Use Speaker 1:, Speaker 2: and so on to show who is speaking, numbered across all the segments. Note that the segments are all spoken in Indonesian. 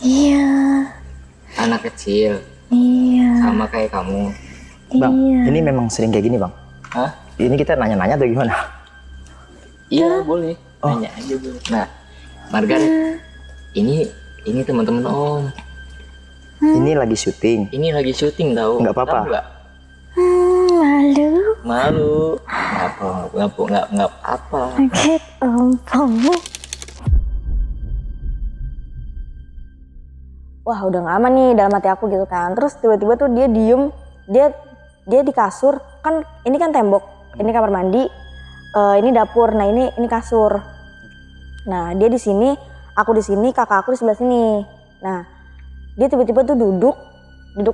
Speaker 1: Iya.
Speaker 2: Anak kecil.
Speaker 1: Iya.
Speaker 2: Sama kayak kamu.
Speaker 3: Bang,
Speaker 1: Iya.
Speaker 3: ini memang sering kayak gini bang?
Speaker 2: Hah?
Speaker 3: Ini kita nanya-nanya atau gimana?
Speaker 2: Iya boleh. Nanya aja boleh. Nah, Margaret, ini teman-teman Om.
Speaker 3: Ini lagi syuting.
Speaker 2: Ini lagi syuting tahu?
Speaker 3: Nggak apa-apa.
Speaker 2: Tahu nggak?
Speaker 1: Malu.
Speaker 2: Malu. Nggak apa.
Speaker 1: Kaget Om kamu.
Speaker 4: Wah udah gak aman nih dalam hati aku gitu kan. Terus tiba-tiba tuh dia diem, dia di kasur, kan ini kan tembok, ini kamar mandi, ini dapur, nah ini kasur. Nah dia di sini, aku di sini, kakak aku di sebelah sini. Nah dia tiba-tiba tuh duduk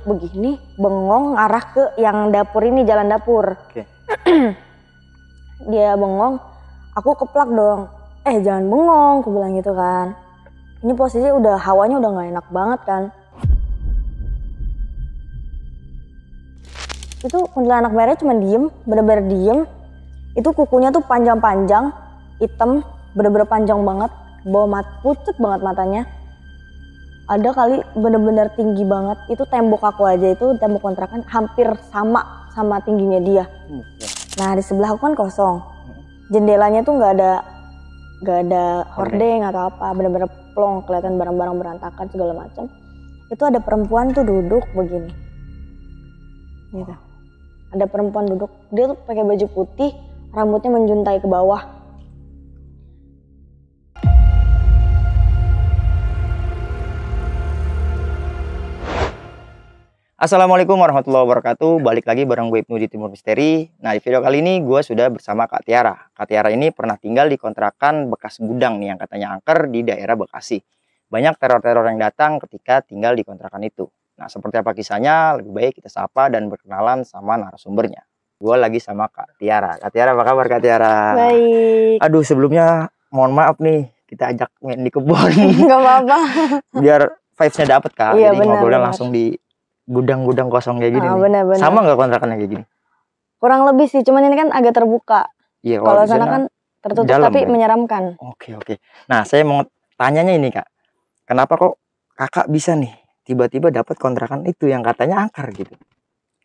Speaker 4: begini, bengong arah ke yang dapur ini, jalan dapur.
Speaker 3: Oke.
Speaker 4: Dia bengong, aku keplak dong. Jangan bengong, aku bilang gitu kan. Ini posisi hawanya udah gak enak banget kan. Itu kuntilanak merah cuma diem, bener-bener diem. Itu kukunya tuh panjang-panjang, hitam, bener-bener panjang banget. Bawa pucet banget matanya. Ada kali bener-bener tinggi banget. Itu tembok aku aja, itu tembok kontrakan hampir sama tingginya dia. Nah di sebelah aku kan kosong. Jendelanya tuh gak ada hordeng atau apa, bener-bener plong, kelihatan barang-barang berantakan segala macam. Itu ada perempuan tuh duduk begini, gitu. Ada perempuan duduk, dia tuh pakai baju putih, rambutnya menjuntai ke bawah.
Speaker 3: Assalamualaikum warahmatullahi wabarakatuh. Balik lagi bareng gue Ibnu di Timur Misteri. Nah di video kali ini gue sudah bersama Kak Tiara. Kak Tiara ini pernah tinggal di kontrakan bekas gudang nih yang katanya angker di daerah Bekasi. Banyak teror-teror yang datang ketika tinggal di kontrakan itu. Nah seperti apa kisahnya, lebih baik kita sapa dan berkenalan sama narasumbernya. Gue lagi sama Kak Tiara. Kak Tiara, apa kabar Kak Tiara?
Speaker 4: Baik.
Speaker 3: Aduh sebelumnya mohon maaf nih, kita ajak main di kebun.
Speaker 4: Gak apa-apa.
Speaker 3: Biar vibes-nya dapet Kak.
Speaker 4: Iya,
Speaker 3: jadi
Speaker 4: benar,
Speaker 3: ngobrolnya
Speaker 4: benar.
Speaker 3: langsung di gudang-gudang kosong kayak gini.
Speaker 4: Bener-bener.
Speaker 3: Sama nggak kontrakannya kayak gini?
Speaker 4: Kurang lebih sih, cuman ini kan agak terbuka.
Speaker 3: Iya.
Speaker 4: Kalau sana kan tertutup
Speaker 3: dalam,
Speaker 4: tapi
Speaker 3: kan?
Speaker 4: menyeramkan.
Speaker 3: Oke. Nah saya mau tanyanya ini Kak, kenapa kok kakak bisa nih tiba-tiba dapat kontrakan itu yang katanya angker gitu?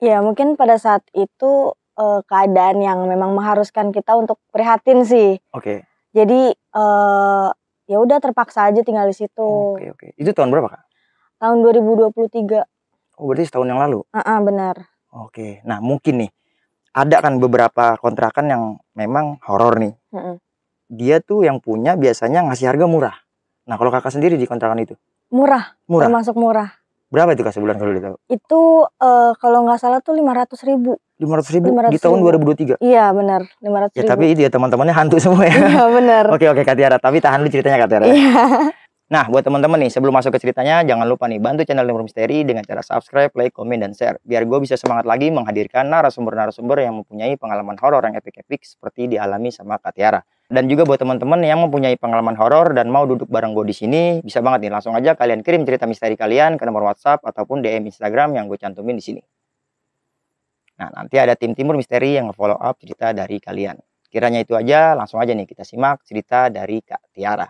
Speaker 4: Ya mungkin pada saat itu keadaan yang memang mengharuskan kita untuk prihatin sih.
Speaker 3: Oke.
Speaker 4: Jadi ya udah terpaksa aja tinggal di situ.
Speaker 3: Oke. Itu tahun berapa Kak?
Speaker 4: Tahun 2023.
Speaker 3: Oh berarti setahun yang lalu?
Speaker 4: Benar.
Speaker 3: Oke. Nah mungkin nih ada kan beberapa kontrakan yang memang horor nih. Dia tuh yang punya biasanya ngasih harga murah. Nah kalau kakak sendiri di kontrakan itu?
Speaker 4: Murah. Termasuk murah.
Speaker 3: Berapa itu Kak sebulan kalau ditahu?
Speaker 4: Itu kalau nggak salah tuh 500.000.
Speaker 3: 500.000 di tahun 2023?
Speaker 4: Iya benar, 500.000.
Speaker 3: Ya tapi itu ya teman-temannya hantu semua ya?
Speaker 4: Iya benar.
Speaker 3: Oke Kak Tiara, tapi tahan dulu ceritanya Kak Tiara.
Speaker 4: Iya.
Speaker 3: Nah buat teman-teman nih sebelum masuk ke ceritanya jangan lupa nih bantu channel Timur Misteri dengan cara subscribe, like, komen, dan share. Biar gue bisa semangat lagi menghadirkan narasumber-narasumber yang mempunyai pengalaman horor yang epic-epic seperti dialami sama Kak Tiara. Dan juga buat teman-teman yang mempunyai pengalaman horor dan mau duduk bareng gue di sini, bisa banget nih langsung aja kalian kirim cerita misteri kalian ke nomor WhatsApp ataupun DM Instagram yang gue cantumin di sini. Nah nanti ada tim Timur Misteri yang nge-follow up cerita dari kalian. Kiranya itu aja, langsung aja nih kita simak cerita dari Kak Tiara.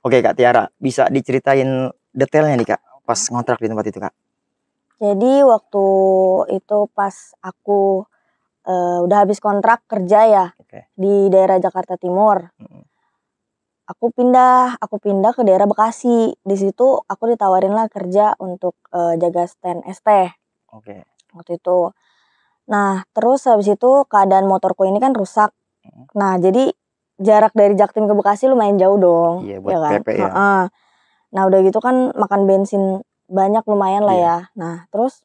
Speaker 3: Oke Kak Tiara, bisa diceritain detailnya nih Kak, pas ngontrak di tempat itu Kak?
Speaker 4: Jadi waktu itu pas aku udah habis kontrak kerja ya di daerah Jakarta Timur. Aku pindah ke daerah Bekasi. Di situ aku ditawarin lah kerja untuk jaga stand ST. Waktu itu. Nah terus habis itu keadaan motorku ini kan rusak. Nah jadi jarak dari Jaktim ke Bekasi lumayan jauh dong.
Speaker 3: Iya buat
Speaker 4: ya kan?
Speaker 3: PP ya.
Speaker 4: Nah udah gitu kan makan bensin banyak lumayan lah ya. Nah terus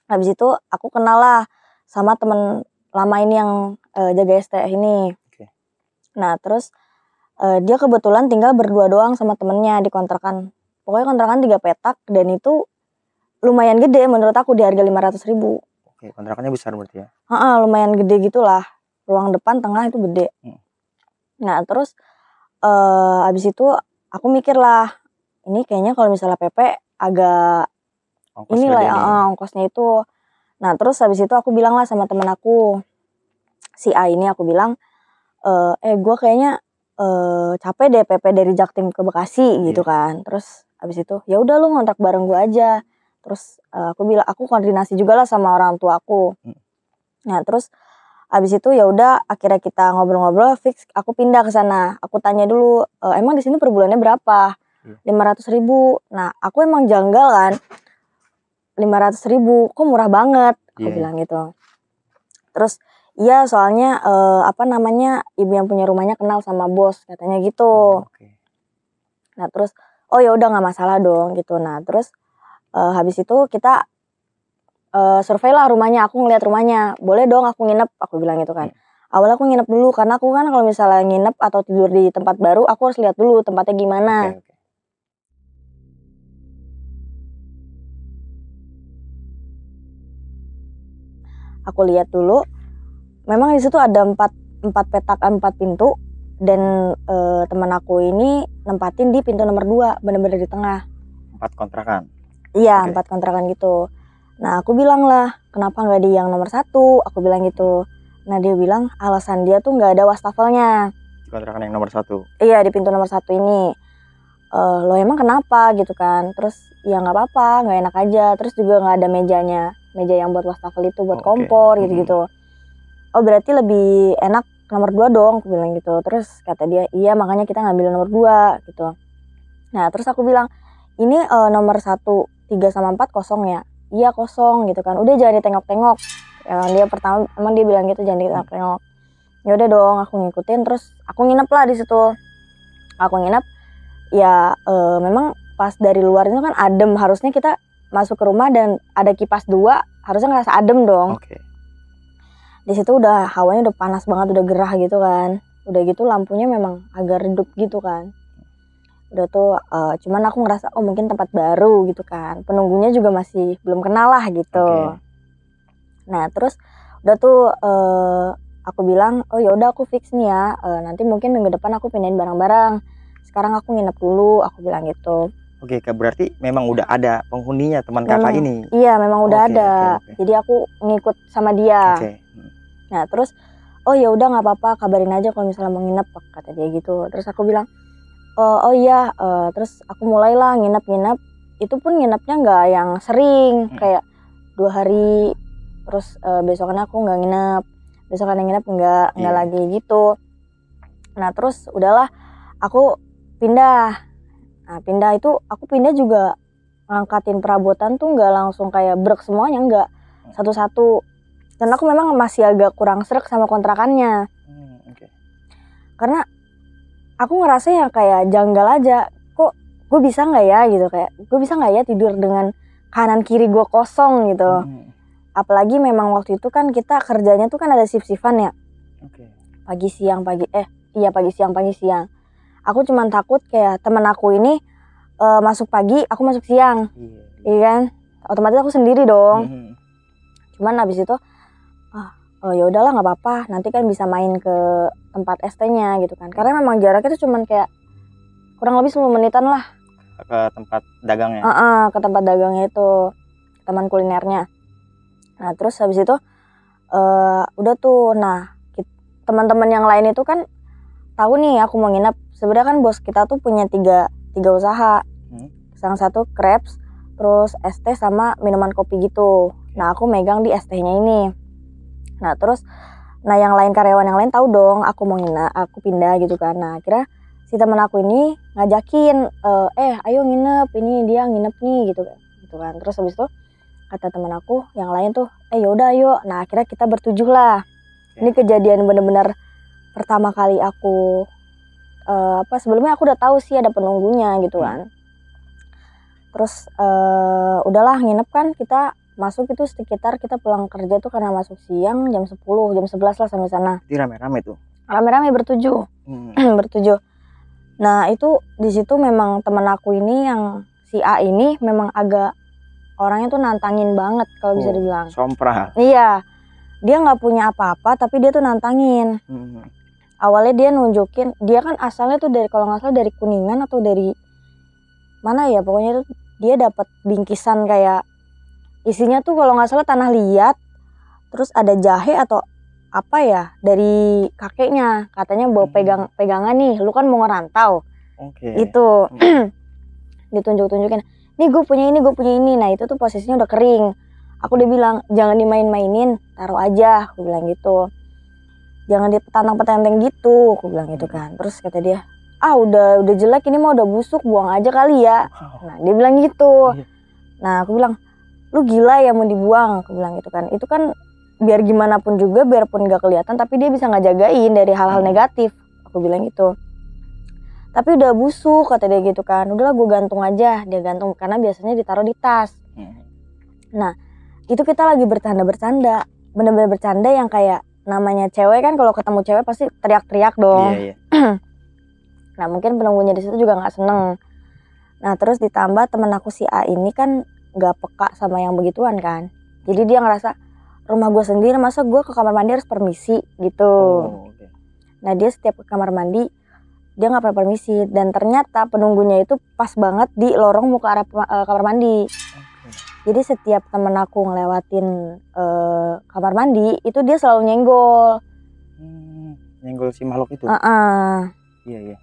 Speaker 4: habis itu aku kenal lah sama temen lama ini yang jaga ST ini. Nah terus dia kebetulan tinggal berdua doang sama temennya di kontrakan. Pokoknya kontrakan 3 petak dan itu lumayan gede menurut aku di harga 500.000.
Speaker 3: Oke, kontrakannya besar berarti ya?
Speaker 4: Lumayan gede gitulah. Ruang depan tengah itu gede. Nah terus abis itu aku mikir lah, ini kayaknya kalau misalnya PP agak
Speaker 3: Ongkos
Speaker 4: inilah ya,
Speaker 3: gedein.
Speaker 4: ongkosnya itu. Nah terus habis itu aku bilang lah sama temen aku, si A ini aku bilang, gue kayaknya capek deh PP dari Jaktim ke Bekasi gitu kan. Terus habis itu ya udah lu ngontrak bareng gue aja. Terus aku bilang, aku koordinasi juga lah sama orang tua aku. Nah terus habis itu ya udah akhirnya kita ngobrol-ngobrol, fix aku pindah ke sana. Aku tanya dulu, emang di sini per bulannya berapa? 500.000. Nah aku emang janggal kan, 500.000 kok murah banget, aku bilang gitu. Terus iya soalnya ibu yang punya rumahnya kenal sama bos, katanya gitu. Nah terus oh ya udah nggak masalah dong gitu. Nah terus habis itu kita survei lah rumahnya, aku ngeliat rumahnya, boleh dong aku nginep, aku bilang gitu kan. Awalnya aku nginep dulu karena aku kan kalau misalnya nginep atau tidur di tempat baru, aku harus lihat dulu tempatnya gimana. Aku lihat dulu, memang di situ ada 4 pintu dan teman aku ini nempatin di pintu nomor 2, bener-bener di tengah.
Speaker 3: 4 kontrakan.
Speaker 4: Iya, 4 kontrakan gitu. Nah aku bilang lah, kenapa nggak di yang nomor 1? Aku bilang gitu. Nah dia bilang alasan dia tuh nggak ada wastafelnya.
Speaker 3: Kontrakan yang nomor 1.
Speaker 4: Iya, di pintu nomor 1 ini. Lo emang kenapa gitu kan? Terus ya nggak apa-apa, nggak enak aja. Terus juga nggak ada mejanya, meja yang buat wastafel itu buat kompor gitu-gitu. Oh berarti lebih enak nomor 2 dong, aku bilang gitu. Terus kata dia, iya makanya kita ngambil nomor 2 gitu. Nah terus aku bilang, ini nomor 1, 3 sama 4 kosong ya? Iya kosong gitu kan. Udah jangan ditengok-tengok. Dia pertama emang dia bilang gitu, jangan ditengok-tengok. Ya udah dong, aku ngikutin. Terus aku nginep lah di situ. Aku nginep. Ya memang pas dari luar itu kan adem. Harusnya kita masuk ke rumah dan ada kipas 2, harusnya ngerasa adem dong. Di situ udah hawanya udah panas banget, udah gerah gitu kan. Udah gitu lampunya memang agak redup gitu kan. Udah tuh cuman aku ngerasa oh mungkin tempat baru gitu kan, penunggunya juga masih belum kenal lah gitu. Nah terus udah tuh aku bilang oh ya udah aku fix nih ya, nanti mungkin minggu depan aku pindahin barang-barang, sekarang aku nginep dulu, aku bilang gitu.
Speaker 3: Oke, berarti memang udah ada penghuninya teman kakak ini.
Speaker 4: Iya memang udah ada. Jadi aku ngikut sama dia. Nah terus oh ya udah nggak apa-apa, kabarin aja kalau misalnya mau nginep, kata dia gitu. Terus aku bilang oh iya, terus aku mulailah nginep. Itu pun nginepnya nggak yang sering, kayak 2 hari, terus besokannya aku nggak nginep, besokannya nginep nggak lagi gitu. Nah terus udahlah, aku pindah. Nah pindah itu, aku pindah juga ngangkatin perabotan tuh nggak langsung kayak brek semuanya, nggak, satu-satu. Dan aku memang masih agak kurang srek sama kontrakannya. Karena aku ngerasa ya kayak janggal aja, kok gue bisa nggak ya gitu, kayak gue bisa nggak ya tidur dengan kanan kiri gue kosong gitu. Apalagi memang waktu itu kan kita kerjanya tuh kan ada shift-shiftan ya, pagi siang. Aku cuman takut kayak temen aku ini masuk pagi, aku masuk siang, iya kan, otomatis aku sendiri dong. Cuman abis itu ya udahlah nggak apa-apa, nanti kan bisa main ke tempat ST-nya gitu kan, karena memang jaraknya tuh cuman kayak kurang lebih 10 menitan lah
Speaker 3: ke tempat dagangnya.
Speaker 4: Ke tempat dagangnya itu, teman kulinernya. Nah terus habis itu udah tuh, nah teman-teman yang lain itu kan tahu nih aku mau nginep. Sebenarnya kan bos kita tuh punya tiga usaha, yang satu crepes, terus ST sama minuman kopi gitu. Nah aku megang di ST-nya ini. Nah terus, nah yang lain karyawan yang lain tahu dong aku mau nginep, aku pindah gitu kan. Nah akhirnya si teman aku ini ngajakin, ayo nginep, ini dia nginep nih gitu kan. Terus habis itu kata teman aku yang lain tuh, yaudah ayo. Nah akhirnya kita bertujuh lah. Ini kejadian bener-bener pertama kali aku sebelumnya aku udah tahu sih ada penunggunya gitu kan. Terus udahlah nginep kan, kita masuk itu sekitar, kita pulang kerja tuh karena masuk siang jam 10, jam 11 lah sampai sana.
Speaker 3: Jadi rame-rame tuh.
Speaker 4: Rame-rame bertujuh. Bertujuh. Nah, itu di situ memang teman aku ini yang si A ini memang agak orangnya tuh nantangin banget kalau bisa dibilang.
Speaker 3: Sompral.
Speaker 4: Iya. Dia nggak punya apa-apa tapi dia tuh nantangin. Awalnya dia nunjukin, dia kan asalnya tuh dari kalau nggak salah dari Kuningan atau dari mana ya, pokoknya tuh dia dapat bingkisan kayak isinya tuh kalau nggak salah tanah liat, terus ada jahe atau apa ya dari kakeknya, katanya bawa pegangan nih, lu kan mau ngerantau. Itu ditunjuk-tunjukin, nih gue punya ini. Nah itu tuh posisinya udah kering. Aku udah bilang jangan dimain-mainin, taruh aja, aku bilang gitu. Jangan dipetantang-petantang gitu, aku bilang gitu kan. Terus kata dia, udah jelek ini mah udah busuk, buang aja kali ya. Nah dia bilang gitu. Nah aku bilang, lu gila ya mau dibuang, aku bilang gitu kan. Itu kan biar gimana pun juga, biarpun gak kelihatan, tapi dia bisa ngejagain dari hal-hal negatif, aku bilang gitu. Tapi udah busuk, kata dia gitu kan. Udahlah gue gantung aja, dia gantung karena biasanya ditaruh di tas. Nah itu kita lagi bercanda-bercanda, bener-bener bercanda yang kayak namanya cewek kan kalau ketemu cewek pasti teriak-teriak dong. Nah mungkin penunggunya di situ juga nggak seneng. Nah terus ditambah temen aku si A ini kan nggak peka sama yang begituan kan. Jadi dia ngerasa rumah gue sendiri, masa gue ke kamar mandi harus permisi gitu. Nah dia setiap ke kamar mandi dia nggak pernah permisi, dan ternyata penunggunya itu pas banget di lorong muka arah kamar mandi. Jadi setiap temen aku ngelewatin kamar mandi itu dia selalu nyenggol.
Speaker 3: Nyenggol si makhluk itu. Iya.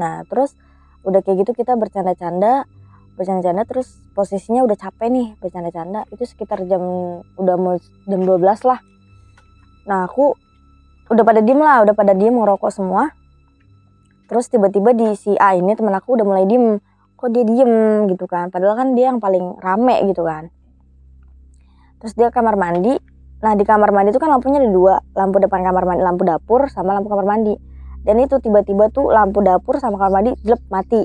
Speaker 3: Nah terus udah kayak gitu kita bercanda-canda terus posisinya udah capek nih bercanda-canda, itu sekitar jam 12 lah. Nah aku udah pada diem ngerokok semua. Terus tiba-tiba di si A ini temen aku udah mulai diem, kok dia diem gitu kan, padahal kan dia yang paling rame gitu kan. Terus dia kamar mandi. Nah di kamar mandi itu kan lampunya ada 2, lampu depan kamar mandi, lampu dapur sama lampu kamar mandi. Dan itu tiba-tiba tuh lampu dapur sama kamar mandi jelek mati.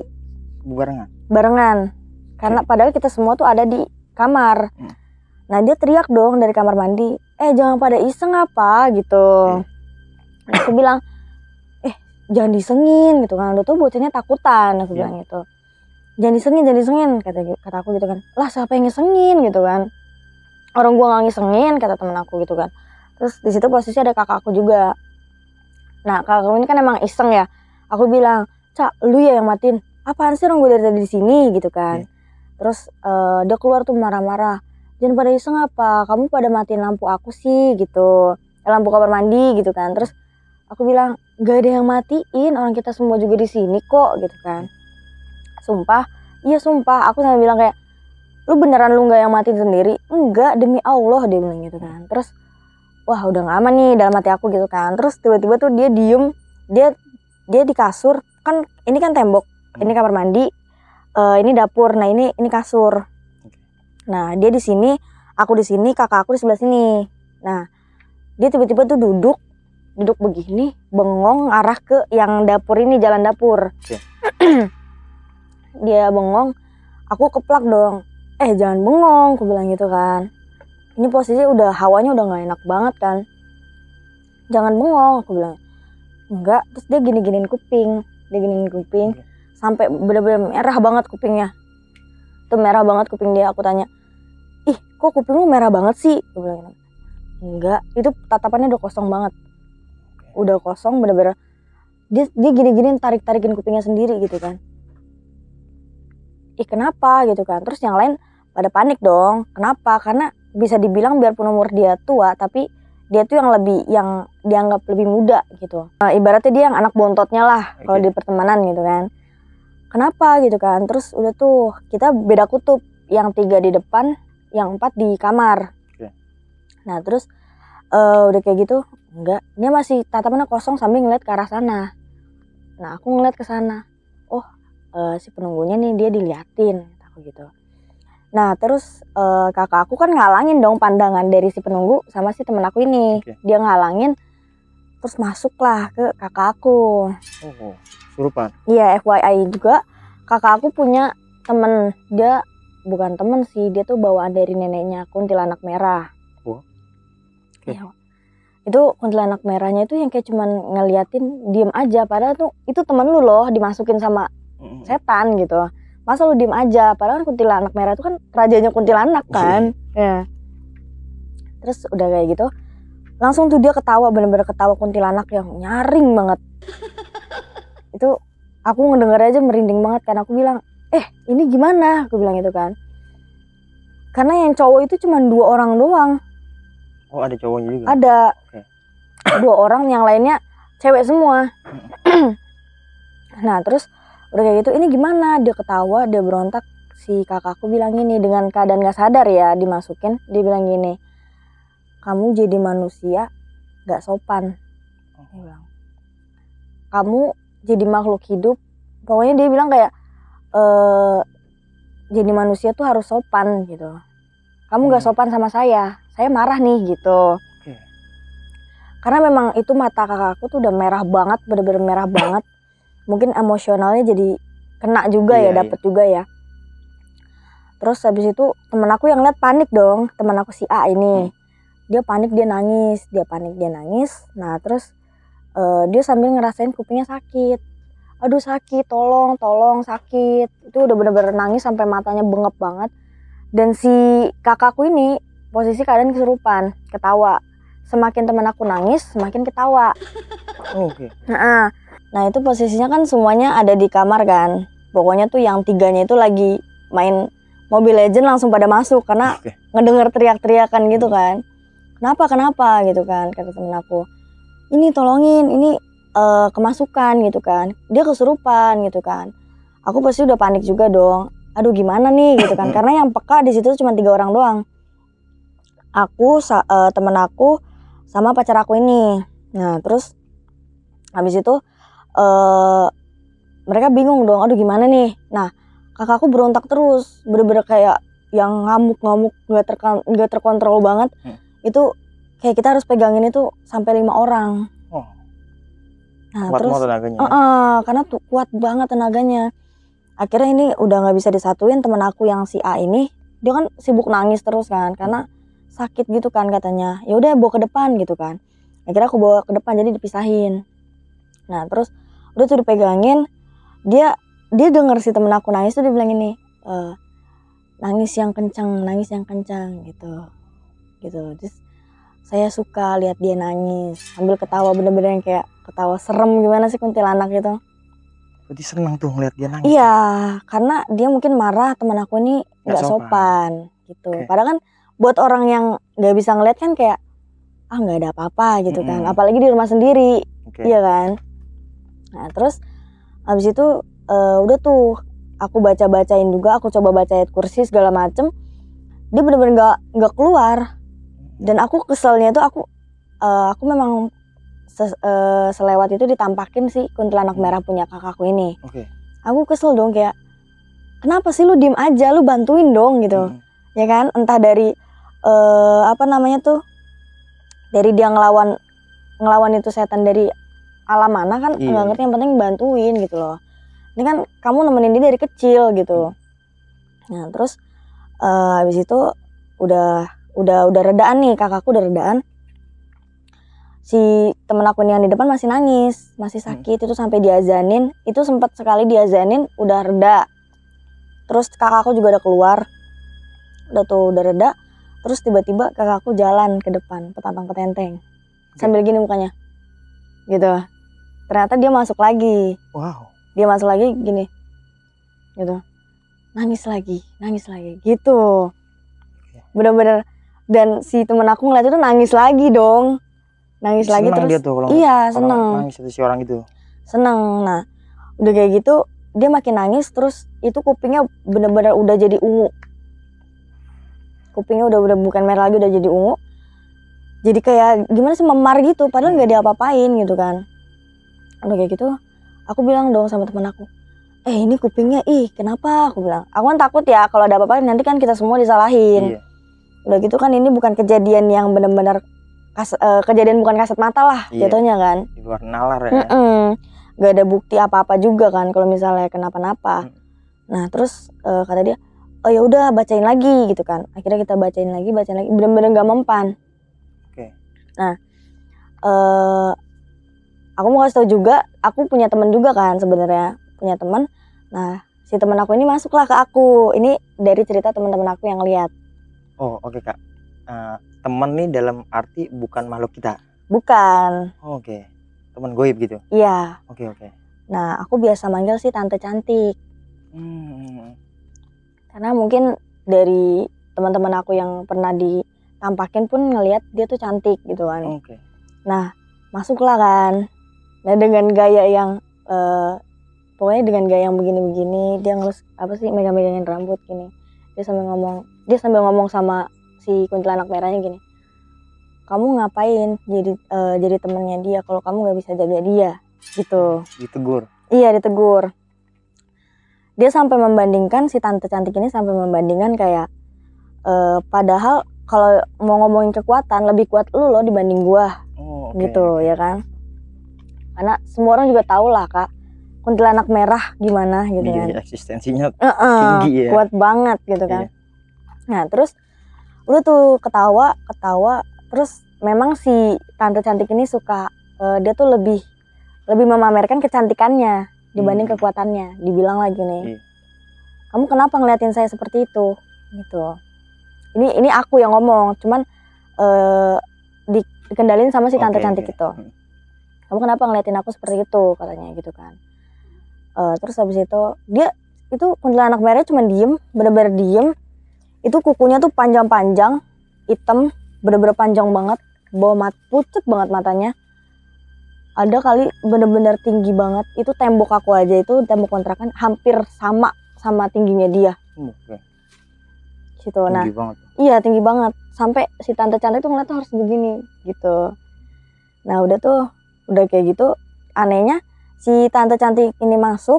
Speaker 3: Barengan. Karena padahal kita semua tuh ada di kamar. Nah dia teriak dong dari kamar mandi, jangan pada iseng apa gitu. Nah, aku bilang, jangan disengin gitu kan, udah tuh bocahnya takutan, aku bilang gitu. Jangan disengin, kata aku gitu kan. Lah siapa yang ngisengin gitu kan. Orang gua gak ngisengin, kata temen aku gitu kan. Terus di situ posisi ada kakak aku juga. Nah kakak aku ini kan emang iseng ya. Aku bilang, Cak lu ya yang matiin. Apaan sih orang gue dari tadi di sini gitu kan. Terus dia keluar tuh marah-marah. Jangan pada iseng apa, kamu pada matiin lampu aku sih gitu. Lampu kamar mandi gitu kan. Terus aku bilang, gak ada yang matiin, orang kita semua juga di sini kok gitu kan. Sumpah, iya sumpah. Aku sampai bilang kayak, lu beneran lu gak yang matiin sendiri? Enggak, demi Allah, dia bilang gitu kan. Terus wah udah gak aman nih dalam hati aku gitu kan. Terus tiba-tiba tuh dia diem, dia di kasur kan, ini kan tembok, ini kamar mandi, ini dapur, nah ini kasur. Nah dia di sini, aku di sini, kakak aku di sebelah sini. Nah dia tiba-tiba tuh duduk begini, bengong arah ke yang dapur ini, jalan dapur. Dia bengong, aku keplak dong. Jangan bengong, aku bilang gitu kan. Ini posisi udah hawanya udah nggak enak banget kan. Jangan bengong, aku bilang. Enggak, terus dia gini-giniin kuping, sampai bener-bener merah banget kupingnya. Itu merah banget kuping dia. Aku tanya, ih kok kuping lu merah banget sih? Aku bilang, enggak, itu tatapannya udah kosong banget. Udah kosong bener-bener. Dia gini-giniin, tarik-tarikin kupingnya sendiri gitu kan. Kenapa gitu kan. Terus yang lain pada panik dong. Kenapa? Karena bisa dibilang biarpun umur dia tua, tapi dia tuh yang dianggap lebih muda gitu. Ibaratnya dia yang anak bontotnya lah kalau di pertemanan gitu kan. Kenapa gitu kan. Terus udah tuh kita beda kutub, yang 3 di depan, yang 4 di kamar. Nah terus udah kayak gitu, enggak, dia masih tatapannya kosong sambil ngeliat ke arah sana. Nah aku ngeliat ke sana, si penunggunya nih dia diliatin, aku gitu. Nah terus kakak aku kan ngalangin dong pandangan dari si penunggu sama si temen aku ini. Dia ngalangin, terus masuklah ke kakak aku. Surupan? Iya,
Speaker 4: FYI juga kakak aku punya temen, dia bukan temen sih, dia tuh bawaan dari neneknya, kuntilanak merah. Ya. Itu kuntilanak merahnya itu yang kayak cuman ngeliatin diem aja, padahal tuh itu temen lu loh, dimasukin sama setan gitu. Masa lu diem aja, padahal kan kuntilanak merah itu kan rajanya kuntilanak kan. Ya. Terus udah kayak gitu, Langsung tuh dia ketawa, bener-bener ketawa kuntilanak yang nyaring banget. Itu aku ngedenger aja merinding banget kan. Aku bilang, ini gimana? Aku bilang gitu kan. Karena yang cowok itu cuma 2 orang doang.
Speaker 3: Oh, ada cowoknya juga?
Speaker 4: Ada.
Speaker 3: Oke.
Speaker 4: 2 orang, yang lainnya cewek semua. Nah terus udah kayak gitu, ini gimana? Dia ketawa, dia berontak. Si kakakku bilang gini, dengan keadaan gak sadar ya dimasukin. Dia bilang gini, kamu jadi manusia gak sopan. Dia bilang, kamu jadi makhluk hidup. Pokoknya dia bilang kayak jadi manusia tuh harus sopan gitu. Kamu gak sopan sama saya marah nih gitu. Karena memang itu mata kakakku tuh udah merah banget, bener-bener merah banget. Mungkin emosionalnya jadi kena juga ya, dapet juga ya. Terus habis itu temen aku yang lihat panik dong, temen aku si A ini. Dia panik, dia nangis, Nah terus dia sambil ngerasain kupingnya sakit. Aduh sakit, tolong sakit. Itu udah bener-bener nangis sampai matanya bengep banget. Dan si kakakku ini posisi keadaan kesurupan, ketawa. Semakin temen aku nangis, semakin ketawa.
Speaker 3: Oke.
Speaker 4: Nah itu posisinya kan semuanya ada di kamar kan. Pokoknya tuh yang 3-nya itu lagi main Mobile Legend langsung pada masuk karena ngedenger teriak-teriakan gitu kan. Kenapa gitu kan kata temen aku. Ini tolongin, ini kemasukan gitu kan. Dia kesurupan gitu kan. Aku pasti udah panik juga dong. Aduh gimana nih gitu kan. Karena yang peka di situ cuma 3 orang doang. Aku, temen aku sama pacar aku ini. Nah terus habis itu mereka bingung dong. Aduh gimana nih. Nah kakakku berontak terus, bener-bener kayak yang ngamuk-ngamuk, gak terkontrol banget. Itu kayak kita harus pegangin itu sampai 5 orang. Nah,
Speaker 3: kuat
Speaker 4: terus
Speaker 3: banget tenaganya.
Speaker 4: Karena tuh kuat banget tenaganya. Akhirnya ini udah nggak bisa disatuin. Temen aku yang si A ini, dia kan sibuk nangis terus kan, karena sakit gitu kan katanya. Ya udah bawa ke depan gitu kan. Akhirnya aku bawa ke depan, jadi dipisahin. Nah terus udah tuh dipegangin, dia denger si temen aku nangis tuh, dia bilang gini, nangis yang kencang gitu. Terus saya suka lihat dia nangis sambil ketawa, bener-bener yang kayak ketawa serem gimana sih kuntilanak gitu.
Speaker 3: Berarti seneng tuh ngeliat dia nangis.
Speaker 4: Iya, karena dia mungkin marah temen aku ini nggak sopan gitu. Padahal kan buat orang yang nggak bisa ngeliat kan kayak nggak ada apa-apa gitu kan. Apalagi di rumah sendiri, iya kan. Nah terus habis itu udah tuh aku bacain juga, aku coba baca ayat kursi segala macem. Dia bener-bener nggak keluar. Dan aku keselnya tuh aku memang selewat itu ditampakin si kuntilanak merah punya kakakku ini. Aku kesel dong, kayak kenapa sih lu diem aja, lu bantuin dong gitu. Ya kan, entah dari dari dia ngelawan itu setan dari alam mana kan, nggak ngerti, yang penting bantuin gitu loh. Ini kan kamu nemenin dia dari kecil gitu. Nah terus habis itu udah redaan nih, kakakku udah redaan. Si temen aku yang di depan masih nangis, masih sakit. Itu sampai diazanin, itu sempat sekali diazanin udah reda. Terus kakakku juga udah keluar, udah reda. Terus tiba-tiba kakakku jalan ke depan, petantang petenteng, sambil gini mukanya gitu. Ternyata dia masuk lagi. Dia masuk lagi gini gitu, nangis lagi gitu. Bener-bener. Dan si temen aku ngeliat itu nangis lagi dong, nangis lagi terus.
Speaker 3: Dia tuh,
Speaker 4: iya seneng,
Speaker 3: nangis itu si orang itu
Speaker 4: seneng. Nah udah kayak gitu dia makin nangis, terus itu kupingnya bener-bener udah jadi ungu. Kupingnya udah bukan merah lagi, udah jadi ungu. Jadi kayak gimana sih, memar gitu, padahal nggak diapa-apain gitu kan. Udah kayak gitu aku bilang dong sama temen aku, ini kupingnya kenapa, aku bilang. Aku kan takut ya kalau ada apa-apa nanti kan kita semua disalahin. Udah gitu kan ini bukan kejadian yang benar-benar kejadian bukan kasat mata lah jatuhnya kan.
Speaker 3: Di luar nalar ya.
Speaker 4: Gak ada bukti apa-apa juga kan kalau misalnya kenapa-napa. Nah terus kata dia, oh ya udah bacain lagi gitu kan. Akhirnya kita bacain lagi, benar-benar gak mempan. Nah aku mau kasih tau juga, aku punya teman juga kan sebenarnya, punya teman. Nah si teman aku ini masuklah ke aku. Ini dari cerita teman-teman aku yang lihat.
Speaker 3: Oke Kak. teman nih dalam arti bukan makhluk kita.
Speaker 4: Bukan.
Speaker 3: Oh, oke. Teman goib gitu.
Speaker 4: Iya.
Speaker 3: Oke, oke.
Speaker 4: Nah, aku biasa manggil sih tante cantik. Karena mungkin dari teman-teman aku yang pernah ditampakin pun ngelihat dia tuh cantik gitu kan.
Speaker 3: Oke.
Speaker 4: Nah, masuklah kan. Nah, dengan gaya yang pokoknya dengan gaya yang begini-begini, dia ngelus apa sih, megang-megangin rambut gini. Dia sambil ngomong sama si kuntilanak merahnya gini. Kamu ngapain jadi temennya dia kalau kamu nggak bisa jaga dia gitu.
Speaker 3: Ditegur.
Speaker 4: Iya, ditegur. Dia sampai membandingkan, si tante cantik ini sampai membandingkan kayak padahal kalau mau ngomongin kekuatan lebih kuat lu loh dibanding gua.
Speaker 3: Oh, oke.
Speaker 4: Gitu ya kan. Karena semua orang juga tahu lah Kak, kuntilanak merah gimana gitu kan.
Speaker 3: Iya, eksistensinya tinggi ya.
Speaker 4: Kuat banget gitu kan.
Speaker 3: Iya.
Speaker 4: Nah terus udah tuh ketawa, terus memang si tante cantik ini suka dia tuh lebih memamerkan kecantikannya dibanding kekuatannya. Dibilang lagi nih,
Speaker 3: Iya.
Speaker 4: kamu kenapa ngeliatin saya seperti itu gitu. Ini aku yang ngomong, cuman dikendalin sama si tante cantik itu. Kamu kenapa ngeliatin aku seperti itu, katanya gitu kan. Terus habis itu dia itu kuntilanak merah cuma diem, bener-bener diem. Itu kukunya tuh panjang-panjang, hitam, bener-bener panjang banget, bawa pucet banget matanya. Ada kali bener-bener tinggi banget. Itu tembok aku aja, itu tembok kontrakan hampir sama tingginya dia.
Speaker 3: Oke.
Speaker 4: Gitu. Nah,
Speaker 3: Tinggi banget.
Speaker 4: iya tinggi banget. Sampai si tante cantik tuh ngeliat tuh harus begini gitu. Nah udah kayak gitu, anehnya si tante cantik ini masuk,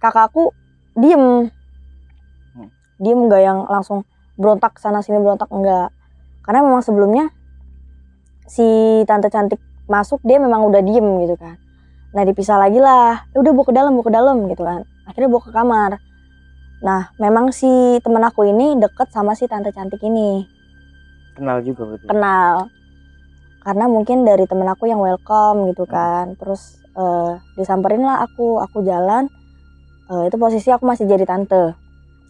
Speaker 4: kakakku diem gak yang langsung berontak sana sini, berontak enggak. Karena memang sebelumnya si tante cantik masuk dia memang udah diem gitu kan. Nah dipisah lagi lah, udah bawa ke dalam gitu kan. Akhirnya bawa ke kamar. Nah memang si temen aku ini deket sama si tante cantik ini.
Speaker 3: Kenal juga berarti.
Speaker 4: Kenal. Karena mungkin dari temen aku yang welcome gitu kan. Terus disamperin lah aku jalan. Itu posisi aku masih jadi tante.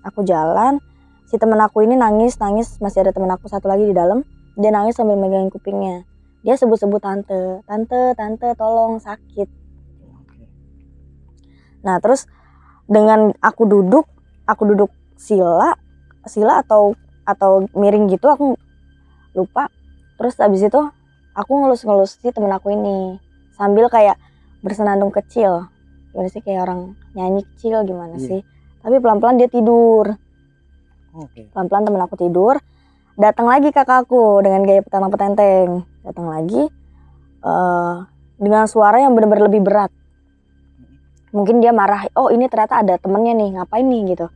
Speaker 4: Aku jalan, si temen aku ini nangis, masih ada temen aku satu lagi di dalam. Dia nangis sambil megangin kupingnya. Dia sebut-sebut tante, tolong sakit. Nah terus dengan aku duduk sila atau miring gitu, aku lupa. Terus abis itu aku ngelus si temen aku ini sambil kayak bersenandung kecil. Gimana sih, kayak orang nyanyi kecil gimana sih. Tapi pelan-pelan dia tidur. Pelan-pelan temen aku tidur. Datang lagi kakakku dengan gaya petentang-petenteng. Datang lagi dengan suara yang benar-benar lebih berat. Mungkin dia marah. Oh ini ternyata ada temennya nih, ngapain nih gitu.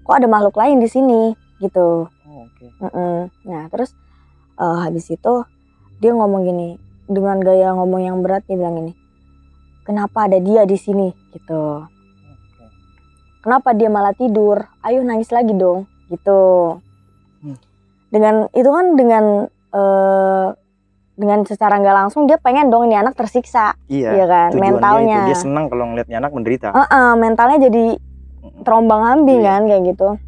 Speaker 4: Kok ada makhluk lain di sini gitu. Nah terus habis itu dia ngomong gini, dengan gaya ngomong yang berat, dia bilang gini, kenapa ada dia di sini gitu. Kenapa dia malah tidur? Ayo nangis lagi dong, gitu. Dengan itu kan dengan secara nggak langsung dia pengen dong ini anak tersiksa,
Speaker 3: iya
Speaker 4: kan, mentalnya.
Speaker 3: Itu. Dia senang kalau ngeliatnya anak menderita.
Speaker 4: Mentalnya jadi terombang-ambing kan, kayak gitu.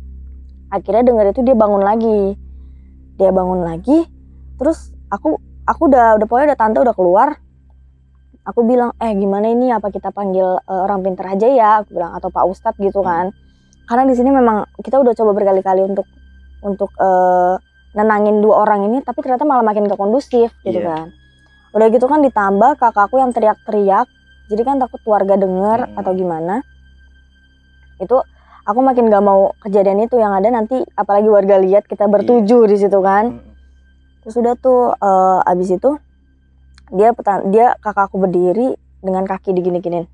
Speaker 4: Akhirnya dengar itu dia bangun lagi. Terus aku udah pokoknya tante udah keluar. Aku bilang, gimana ini, apa kita panggil orang pintar aja ya, aku bilang, atau Pak Ustadz gitu kan. Karena di sini memang kita udah coba berkali-kali untuk nenangin dua orang ini, tapi ternyata malah makin gak kondusif gitu kan. Udah gitu kan ditambah kakakku yang teriak-teriak, jadi kan takut warga denger atau gimana. Itu aku makin gak mau kejadian itu, yang ada nanti apalagi warga lihat kita bertujuh di situ kan. Terus udah tuh abis itu dia kakakku berdiri dengan kaki digini-giniin.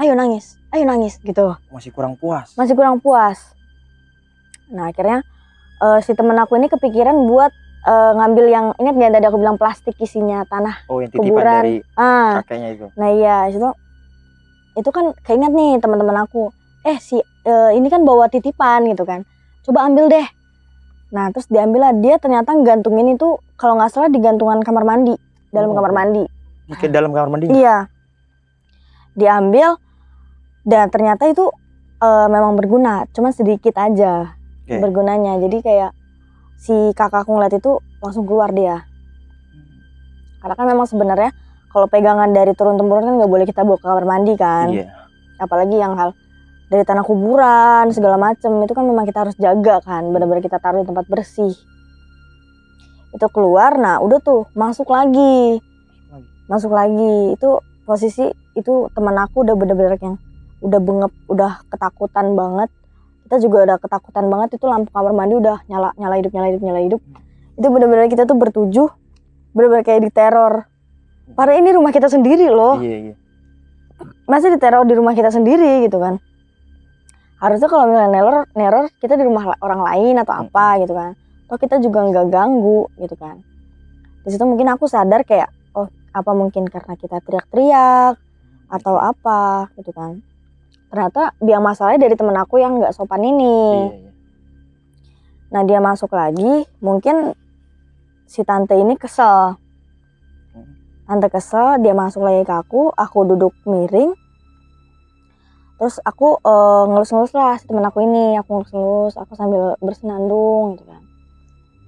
Speaker 4: Ayo nangis gitu.
Speaker 3: Masih kurang puas.
Speaker 4: Nah akhirnya si temen aku ini kepikiran buat ngambil yang, ingat gak tadi aku bilang plastik isinya tanah
Speaker 3: yang titipan
Speaker 4: kuburan
Speaker 3: dari kakeknya itu.
Speaker 4: Nah iya itu kan keinget nih teman-teman aku. Ini kan bawa titipan gitu kan. Coba ambil deh. Nah terus diambil lah, dia ternyata gantungin itu kalau nggak salah di gantungan kamar mandi, dalam kamar mandi.
Speaker 3: Oke, dalam kamar mandi?
Speaker 4: Iya. Diambil dan ternyata itu memang berguna, cuman sedikit aja bergunanya. Jadi kayak si kakakku ngeliat itu langsung keluar dia. Karena kan memang sebenarnya kalau pegangan dari turun-temurun kan nggak boleh kita bawa ke kamar mandi kan.
Speaker 3: Iya.
Speaker 4: Apalagi yang hal dari tanah kuburan segala macem itu kan memang kita harus jaga kan, benar-benar kita taruh di tempat bersih. Itu keluar, nah udah tuh masuk lagi. Itu posisi itu teman aku udah benar-benar yang udah bengep, udah ketakutan banget. Kita juga udah ketakutan banget, itu lampu kamar mandi udah nyala hidup. Itu benar-benar kita tuh bertujuh, benar-benar kayak diteror. Padahal ini rumah kita sendiri loh.
Speaker 3: Iya.
Speaker 4: Masa diteror di rumah kita sendiri gitu kan. Harusnya kalau misalnya neror kita di rumah orang lain atau apa gitu kan. Toh kita juga nggak ganggu gitu kan. Di situ mungkin aku sadar kayak, oh apa mungkin karena kita teriak-teriak atau apa gitu kan. Ternyata biang masalahnya dari temen aku yang nggak sopan ini.
Speaker 3: Iya.
Speaker 4: Nah dia masuk lagi, mungkin si tante ini kesel. Tante kesel, dia masuk lagi ke aku duduk miring. Terus aku ngelus-ngelus lah si temen aku ini, aku ngelus-ngelus, aku sambil bersenandung gitu kan.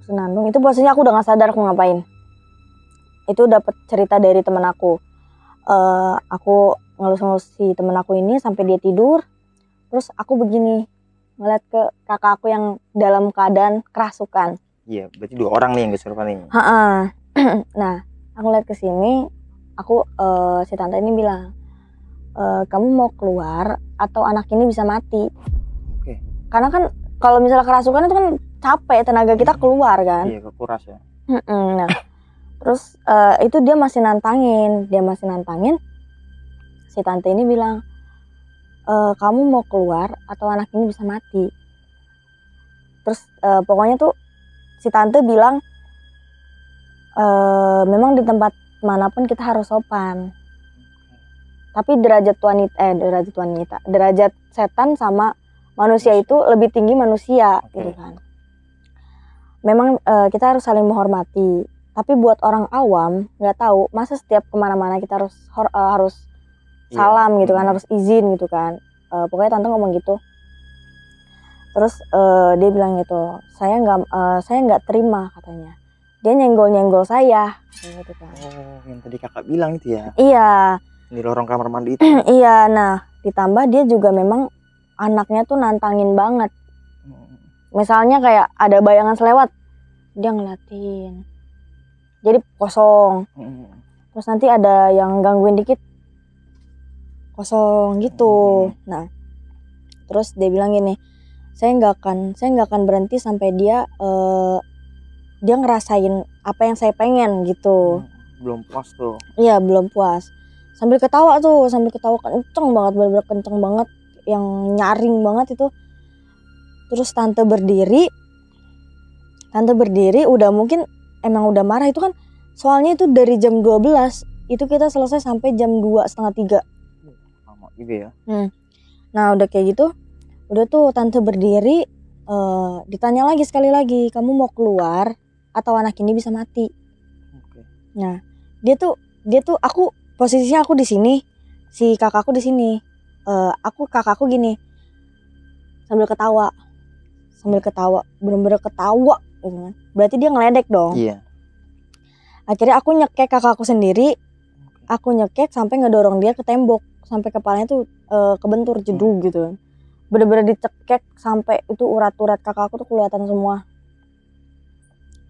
Speaker 4: Bersenandung, itu posisinya aku udah gak sadar aku ngapain. Itu dapet cerita dari temen aku. Aku ngelus-ngelus si temen aku ini sampai dia tidur. Terus aku begini, ngeliat ke kakak aku yang dalam keadaan kerasukan.
Speaker 3: Iya, berarti 2 orang nih yang kesurupan ini.
Speaker 4: Nah, aku lihat ke sini, si tante ini bilang, kamu mau keluar atau anak ini bisa mati.
Speaker 3: Oke.
Speaker 4: Karena kan kalau misalnya kerasukan itu kan capek, tenaga kita keluar kan.
Speaker 3: Iya, kekuras ya.
Speaker 4: Nah, terus itu dia masih nantangin. Si tante ini bilang, kamu mau keluar atau anak ini bisa mati. Terus pokoknya tuh si tante bilang, memang di tempat manapun kita harus sopan. Tapi derajat setan sama manusia itu lebih tinggi manusia gitu kan. Memang kita harus saling menghormati. Tapi buat orang awam nggak tahu, masa setiap kemana-mana kita harus salam gitu kan, harus izin gitu kan. Pokoknya tante ngomong gitu. Terus dia bilang gitu, saya nggak terima katanya. Dia nyenggol saya gitu kan.
Speaker 3: Oh, yang tadi kakak bilang itu ya.
Speaker 4: Iya.
Speaker 3: Di lorong kamar mandi itu.
Speaker 4: Iya, nah ditambah dia juga memang anaknya tuh nantangin banget. Misalnya kayak ada bayangan selewat, dia ngeliatin. Jadi kosong. Terus nanti ada yang gangguin dikit, kosong gitu. Nah, terus dia bilang gini, saya nggak akan berhenti sampai dia ngerasain apa yang saya pengen gitu.
Speaker 3: Belum puas tuh.
Speaker 4: Iya, belum puas. Sambil ketawa kenceng banget, bener-bener kenceng banget, yang nyaring banget itu. Terus tante berdiri udah mungkin emang udah marah itu kan, soalnya itu dari jam 12 itu kita selesai sampai jam 2:30.
Speaker 3: Lama juga ya.
Speaker 4: Nah udah kayak gitu, udah tuh tante berdiri, ditanya lagi sekali lagi, kamu mau keluar atau anak ini bisa mati. Nah dia tuh posisinya aku di sini, si kakakku di sini. Kakakku gini, sambil ketawa, bener-bener ketawa gitu kan. Berarti dia ngeledek dong.
Speaker 3: Iya.
Speaker 4: Akhirnya aku nyekek kakakku sendiri, sampai ngedorong dia ke tembok, sampai kepalanya tuh kebentur jedug gitu. Bener-bener dicekek sampai itu urat-urat kakakku tuh kelihatan semua.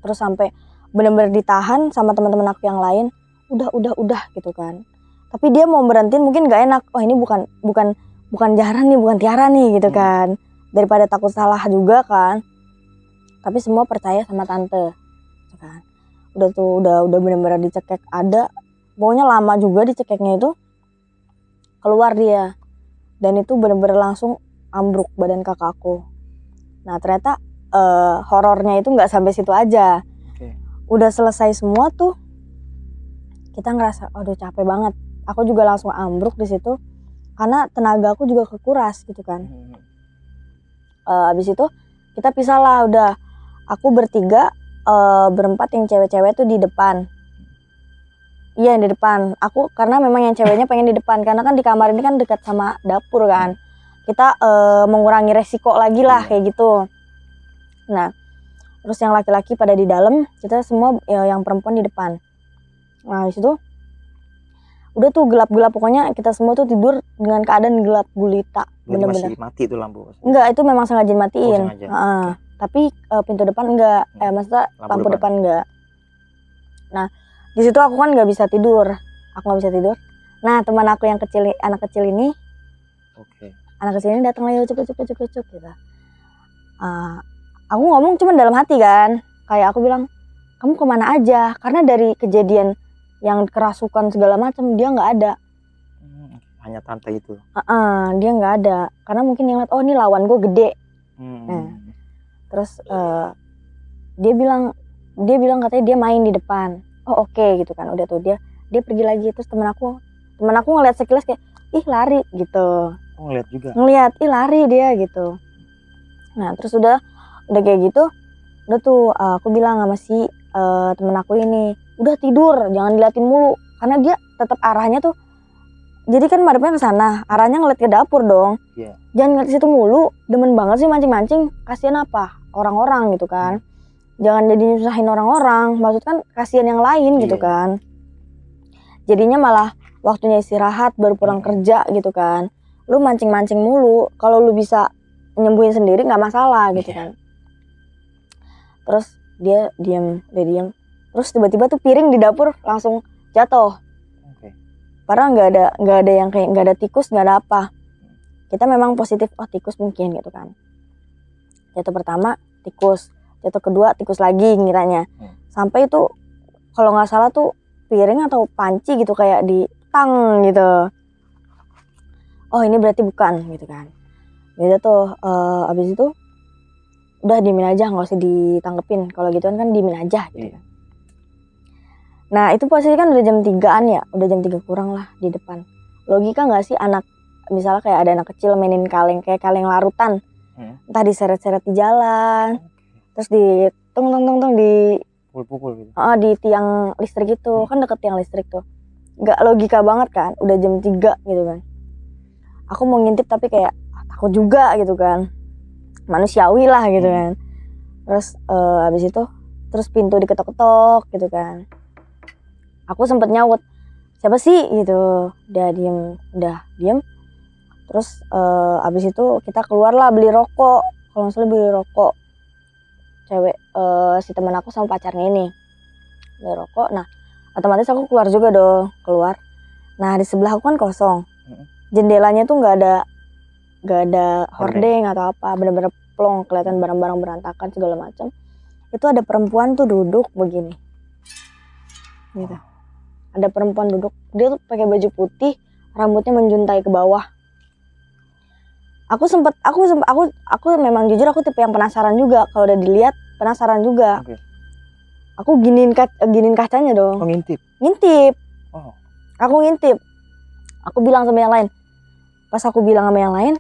Speaker 4: Terus sampai bener-bener ditahan sama teman-teman aku yang lain. Udah gitu kan. Tapi dia mau berhentiin mungkin gak enak. Oh ini bukan Jaran nih, bukan Tiara nih gitu kan. Daripada takut salah juga kan. Tapi semua percaya sama tante gitu kan. Udah bener-bener dicekek. Pokoknya lama juga dicekeknya itu. Keluar dia. Dan itu bener-bener langsung ambruk badan kakakku. Nah ternyata horornya itu gak sampai situ aja. Udah selesai semua tuh. Kita ngerasa aduh capek banget. Aku juga langsung ambruk di situ karena tenaga aku juga kekuras gitu kan. Abis itu kita pisah lah, udah aku bertiga, berempat yang cewek-cewek tuh di depan. Iya yang di depan. Aku karena memang yang ceweknya pengen di depan karena kan di kamar ini kan dekat sama dapur kan. Kita mengurangi resiko lagi lah kayak gitu. Nah Terus yang laki-laki pada di dalam, kita semua yang perempuan di depan. Nah di situ udah tuh gelap-gelap, pokoknya kita semua tuh tidur dengan keadaan gelap gulita, bener-bener.
Speaker 3: Masih mati tuh lampu.
Speaker 4: Enggak, itu memang sengaja dimatiin.
Speaker 3: sengaja.
Speaker 4: Tapi pintu depan enggak, maksudnya lampu depan enggak. Nah di situ aku kan nggak bisa tidur, Nah teman aku yang kecil, anak kecil ini datang lagi ucuk gitu. Aku ngomong cuma dalam hati kan, kayak aku bilang kamu kemana aja, karena dari kejadian yang kerasukan segala macam dia nggak ada.
Speaker 3: Hanya tante itu.
Speaker 4: Dia nggak ada, karena mungkin yang lihat oh ini lawan gue gede. Nah, terus dia bilang katanya dia main di depan. Oh oke, gitu kan, udah tuh dia pergi lagi. Terus teman aku ngeliat sekilas kayak ih lari gitu.
Speaker 3: Oh ngeliat juga.
Speaker 4: Ngeliat ih lari dia gitu. Nah terus udah kayak gitu, udah tuh aku bilang sama si temen aku ini, udah tidur, jangan diliatin mulu, karena dia tetap arahnya tuh, jadi kan madepnya ke sana, arahnya ngeliat ke dapur dong. Jangan ngeliat situ mulu, demen banget sih mancing-mancing, kasihan apa orang-orang gitu kan, jangan jadi nyusahin orang-orang, maksud kan kasihan yang lain gitu kan, jadinya malah waktunya istirahat baru pulang kerja gitu kan, lu mancing-mancing mulu, kalau lu bisa nyembuhin sendiri nggak masalah gitu kan. Terus dia diam, terus tiba-tiba tuh piring di dapur langsung jatuh. Padahal nggak ada yang kayak nggak ada tikus, nggak ada apa. Kita memang positif, oh tikus mungkin gitu kan. Jatuh pertama tikus, jatuh kedua tikus lagi ngiranya. Sampai itu kalau nggak salah tuh piring atau panci gitu kayak di tang gitu. Oh ini berarti bukan gitu kan. Jadi tuh abis itu udah diemin aja, nggak usah ditanggepin, kalau gituan kan diemin aja gitu kan. Nah itu posisi kan udah jam 3-an ya, udah jam 3 kurang lah di depan. Logika nggak sih anak, misalnya kayak ada anak kecil mainin kaleng, kayak kaleng larutan, entah diseret-seret di jalan, terus di tung di
Speaker 3: pukul gitu.
Speaker 4: Di tiang listrik gitu, kan deket tiang listrik tuh, nggak logika banget kan, udah jam 3 gitu kan. Aku mau ngintip tapi kayak takut juga gitu kan, manusiawi lah gitu kan. Terus habis itu terus pintu diketok-ketok gitu kan. Aku sempet nyaut, siapa sih gitu. Udah diem. Terus habis itu kita keluar lah beli rokok, kalau nggak salah beli rokok cewek, si teman aku sama pacarnya ini beli rokok. Nah otomatis aku keluar juga dong, keluar. Nah di sebelah aku kan kosong, jendelanya tuh nggak ada hordeng atau apa, bener-bener plong, kelihatan barang-barang berantakan segala macam. Itu ada perempuan tuh duduk begini, gitu. Ada perempuan duduk, dia tuh pakai baju putih, rambutnya menjuntai ke bawah. Aku memang jujur aku tipe yang penasaran juga, kalau udah dilihat penasaran juga. Aku giniin kacanya dong.
Speaker 3: Oh ngintip.
Speaker 4: Oh. Aku ngintip. Aku bilang sama yang lain. Pas aku bilang sama yang lain,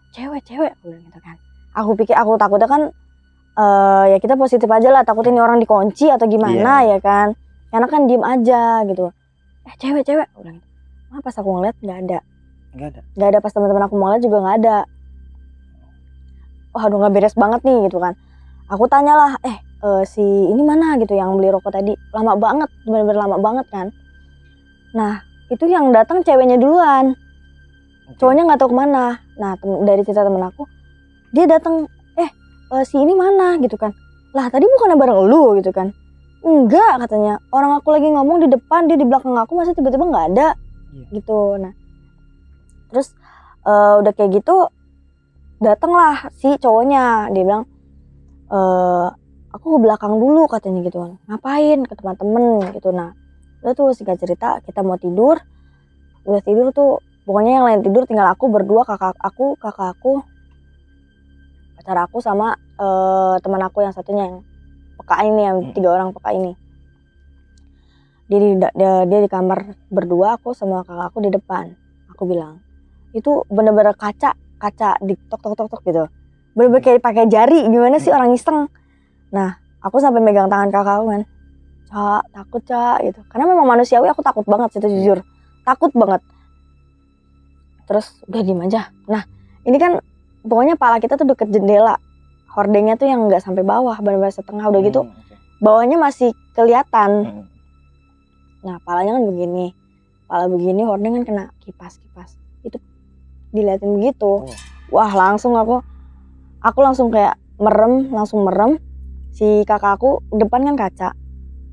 Speaker 4: cewek, aku bilang gitu kan. Aku takutnya kan, ya kita positif aja lah, takutnya ini orang dikunci atau gimana ya kan. Karena kan diem aja gitu. Cewek, aku bilang gitu. Nah, pas aku ngeliat nggak ada. Pas teman-teman aku mau lihat juga nggak ada. Aduh nggak beres banget nih gitu kan. Aku tanyalah, si ini mana gitu yang beli rokok tadi. Lama banget, bener-bener lama banget kan. Nah itu yang datang ceweknya duluan. Cowoknya nggak tahu kemana. Nah dari cerita temen aku, dia datang, si ini mana gitu kan. Lah tadi bukannya bareng lu gitu kan. Enggak katanya, orang aku lagi ngomong di depan, dia di belakang aku, masa tiba-tiba nggak ada gitu. Nah terus udah kayak gitu datanglah si cowoknya, dia bilang aku ke belakang dulu katanya gitu kan. Ngapain? Ke teman-teman gitu. Nah udah tuh singkat cerita kita mau tidur, udah tidur tuh pokoknya yang lain tidur, tinggal aku berdua, kakak aku, pacar aku sama teman aku yang satunya yang peka ini, yang 3 orang peka ini. Dia di kamar berdua, aku sama kakak aku di depan. Aku bilang itu bener-bener kaca di tok gitu, bener-bener kayak pakai jari, gimana sih orang iseng. Nah aku sampai megang tangan kakak aku kan, takut gitu, karena memang manusiawi aku takut banget sih, itu jujur takut banget. Terus udah diem aja. Nah ini kan pokoknya pala kita tuh deket jendela, hordengnya tuh yang nggak sampai bawah, benar-benar setengah udah gitu.
Speaker 3: Oke.
Speaker 4: Bawahnya masih kelihatan.
Speaker 3: Hmm.
Speaker 4: Nah, palanya kan begini. Pala begini, hordeng kan kena kipas. Itu diliatin begitu.
Speaker 3: Oh.
Speaker 4: Wah, langsung aku langsung kayak langsung merem. Si kakak aku depan kan kaca.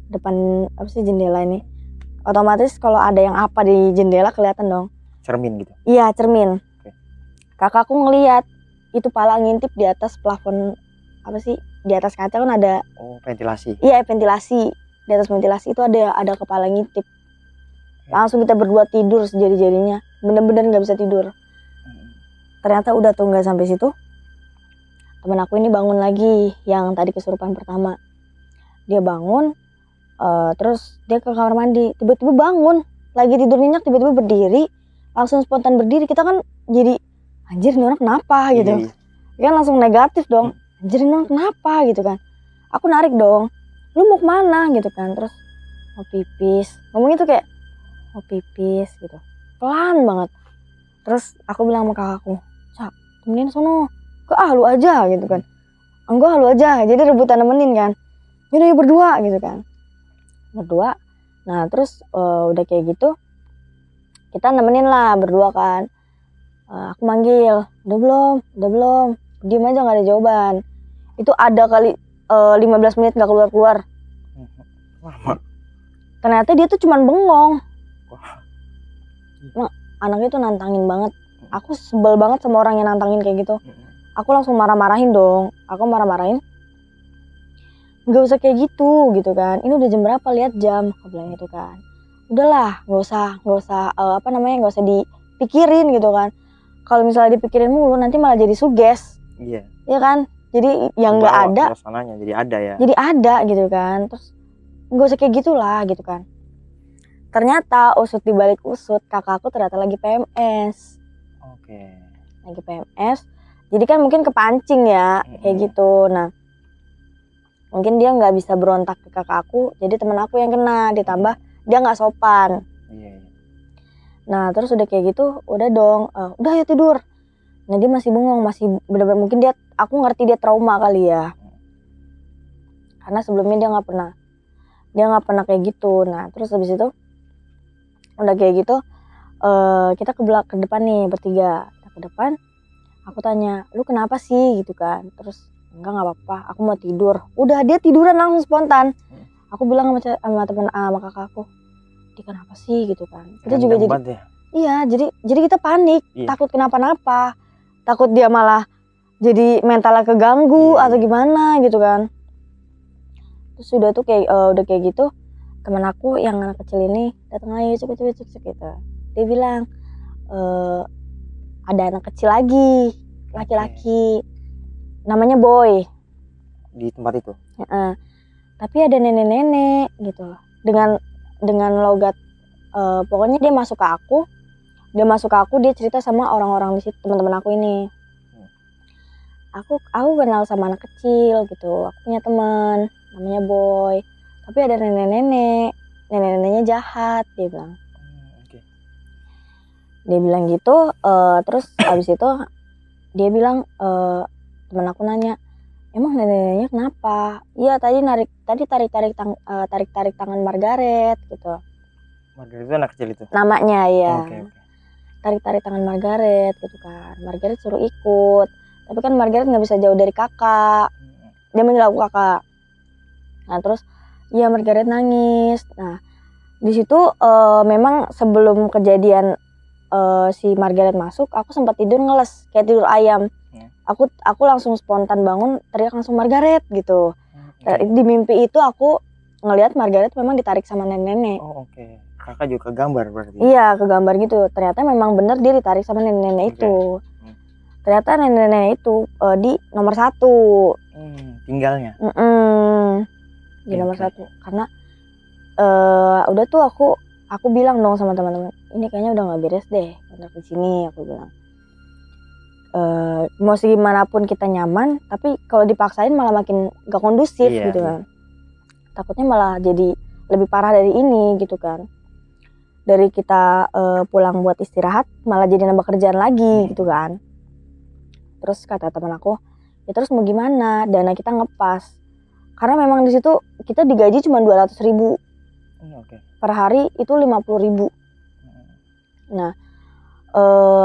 Speaker 4: Depan apa sih jendela ini. Otomatis kalau ada yang apa di jendela kelihatan dong.
Speaker 3: Cermin gitu.
Speaker 4: Iya, cermin.
Speaker 3: Oke.
Speaker 4: Kakakku ngelihat itu pala ngintip di atas plafon apa sih? Di atas kaca kan ada
Speaker 3: Ventilasi.
Speaker 4: iya ventilasi. Di atas ventilasi itu ada kepala ngintip. Langsung kita berdua tidur sejadi-jadinya. Bener-bener nggak bisa tidur. Ternyata udah tuh nggak sampai situ. Temen aku ini bangun lagi yang tadi kesurupan pertama. Dia bangun, terus dia ke kamar mandi. Tiba-tiba bangun, lagi tidur nyenyak tiba-tiba berdiri, langsung spontan berdiri. Kita kan jadi anjir ini orang kenapa gitu. Kan langsung negatif dong. Anjir ini orang kenapa gitu kan. Aku narik dong. Lu mau kemana gitu kan. Terus mau pipis. Ngomongnya tuh kayak mau pipis gitu. Pelan banget. Terus aku bilang sama kakakku, Cak, temenin sono. Lu aja gitu kan. Enggak, lu aja. Jadi rebutan nemenin kan. Yaudah yuk berdua gitu kan. Berdua. Nah terus udah kayak gitu. Kita nemenin lah berdua kan. Aku manggil. Udah belum. Diem aja gak ada jawaban. Itu ada kali 15 menit gak keluar-keluar.
Speaker 3: Lama.
Speaker 4: Ternyata dia tuh cuman bengong. Nah, anaknya tuh nantangin banget. Aku sebel banget sama orang yang nantangin kayak gitu. Aku langsung marah-marahin dong. Aku marah-marahin. Gak usah kayak gitu kan. Ini udah jam berapa, lihat jam. Aku bilang gitu kan. Udahlah, gak usah gak usah dipikirin gitu kan. Kalau misalnya dipikirin mulu nanti malah jadi suges.
Speaker 3: Iya.
Speaker 4: Iya kan? Jadi yang gak ada.
Speaker 3: Suasananya jadi ada ya.
Speaker 4: Jadi ada gitu kan. Terus gak usah kayak gitulah gitu kan. Ternyata usut dibalik usut, kakakku ternyata lagi PMS.
Speaker 3: Oke.
Speaker 4: Lagi PMS. Jadi kan mungkin kepancing ya, kayak gitu. Nah, mungkin dia nggak bisa berontak ke kakak aku, jadi temen aku yang kena. Ditambah dia nggak sopan.
Speaker 3: Iya.
Speaker 4: Nah, terus udah kayak gitu, udah dong, udah ayo tidur. Nah, dia masih bengong, masih bener-bener mungkin aku ngerti dia trauma kali ya. Karena sebelumnya dia nggak pernah kayak gitu. Nah, terus habis itu udah kayak gitu, kita ke depan nih bertiga. Kita ke depan. Aku tanya, lu kenapa sih gitu kan. Terus enggak apa-apa, aku mau tidur. Udah dia tiduran langsung spontan. Aku bilang sama kakak aku, dia kenapa sih gitu kan. Kita juga jadi
Speaker 3: ya?
Speaker 4: Iya, jadi kita panik, takut kenapa-napa. Takut dia malah jadi mentalnya keganggu atau gimana gitu kan. Terus udah tuh udah kayak gitu, teman aku yang anak kecil ini datang aja cepet gitu. Dia bilang ada anak kecil lagi, laki-laki, namanya Boy.
Speaker 3: Di tempat itu?
Speaker 4: Tapi ada nenek-nenek gitu, dengan logat, pokoknya dia masuk ke aku, dia cerita sama orang-orang di situ, teman-teman aku ini. Aku kenal sama anak kecil gitu, aku punya teman namanya Boy, tapi ada nenek-neneknya jahat, dia bilang. Dia bilang gitu, terus abis itu dia bilang, teman aku nanya, emang neneknya kenapa? Iya tadi tarik tangan Margaret gitu.
Speaker 3: Margaret itu anak kecil itu? Namanya
Speaker 4: ya. Tarik tangan Margaret gitu kan. Margaret suruh ikut, tapi kan Margaret nggak bisa jauh dari kakak. Dia manggil aku kakak. Nah terus, iya Margaret nangis. Nah di situ memang sebelum kejadian si Margaret masuk, aku sempat tidur ngeles kayak tidur ayam. Aku langsung spontan bangun, teriak langsung Margaret gitu. Di mimpi itu aku ngelihat Margaret memang ditarik sama nenek-nenek.
Speaker 3: Kakak juga kegambar berarti?
Speaker 4: Iya, kegambar gitu. Ternyata memang bener dia ditarik sama nenek-nenek itu. Ternyata nenek-nenek itu di nomor 1.
Speaker 3: Tinggalnya?
Speaker 4: Di nomor 1. Karena udah tuh aku bilang dong sama teman-teman, ini kayaknya udah nggak beres deh untuk di sini, aku bilang. Mau segimanapun kita nyaman, tapi kalau dipaksain malah makin gak kondusif gitu kan. Takutnya malah jadi lebih parah dari ini gitu kan. Dari kita pulang buat istirahat malah jadi nambah kerjaan lagi gitu kan. Terus kata teman aku, Ya terus mau gimana? Dana kita ngepas. Karena memang di situ kita digaji cuma 200.000
Speaker 3: Oke.
Speaker 4: per hari, itu 50.000. Nah,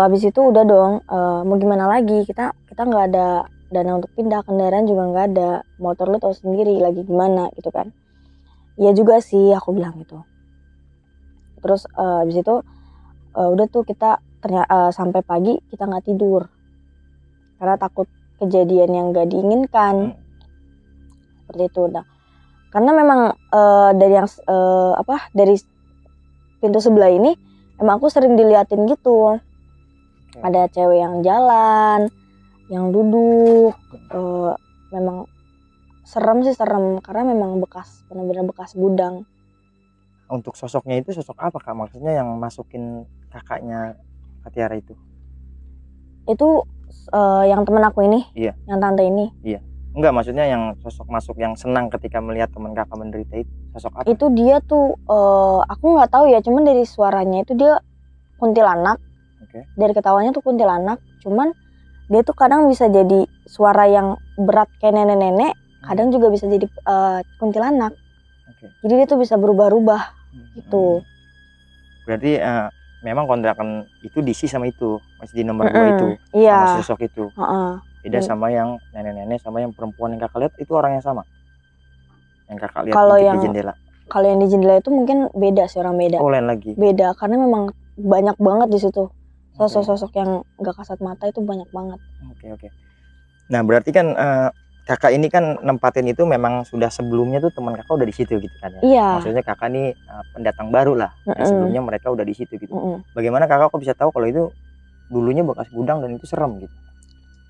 Speaker 4: habis itu udah dong, mau gimana lagi, kita nggak ada dana untuk pindah, kendaraan juga nggak ada, motor lu tahu sendiri lagi gimana gitu kan. Iya juga sih, aku bilang gitu. Terus habis itu udah tuh kita sampai pagi kita nggak tidur karena takut kejadian yang nggak diinginkan. Seperti itu. Nah, karena memang dari yang dari pintu sebelah ini emang aku sering diliatin gitu. Ada cewek yang jalan, yang duduk, memang serem karena memang benar-benar bekas gudang.
Speaker 3: Untuk sosoknya itu sosok apa Kak? Maksudnya yang masukin kakaknya Kak Tiara itu?
Speaker 4: Itu yang temen aku ini,
Speaker 3: Iya.
Speaker 4: yang tante ini.
Speaker 3: Iya. Enggak, maksudnya yang sosok masuk yang senang ketika melihat teman kakak menderita itu sosok apa?
Speaker 4: Itu dia tuh aku nggak tahu ya, cuman dari suaranya itu dia kuntilanak.
Speaker 3: Oke.
Speaker 4: Dari ketawanya tuh kuntilanak, cuman dia tuh kadang bisa jadi suara yang berat kayak nenek-nenek, kadang juga bisa jadi kuntilanak.
Speaker 3: Oke.
Speaker 4: Jadi dia tuh bisa berubah-ubah gitu.
Speaker 3: Berarti memang kontrakan itu diisi sama itu, masih di nomor 2 itu,
Speaker 4: Iya.
Speaker 3: sama sosok itu. Beda
Speaker 4: Hmm.
Speaker 3: sama yang nenek-nenek sama yang perempuan yang kakak lihat itu orang yang sama. Yang kakak lihat
Speaker 4: Kalau
Speaker 3: di
Speaker 4: yang
Speaker 3: jendela.
Speaker 4: Kalau yang di jendela itu mungkin beda sih, orang beda.
Speaker 3: Oh, lain lagi.
Speaker 4: Beda karena memang banyak banget di situ. Sosok-sosok yang gak kasat mata itu banyak banget.
Speaker 3: Oke. Nah, berarti kan kakak ini kan nempatin itu memang sudah sebelumnya tuh teman kakak udah di situ gitu kan ya.
Speaker 4: Iya.
Speaker 3: Maksudnya kakak nih pendatang baru lah. Yang sebelumnya mereka udah di situ gitu. Bagaimana kakak kok bisa tahu kalau itu dulunya bekas gudang dan itu serem gitu?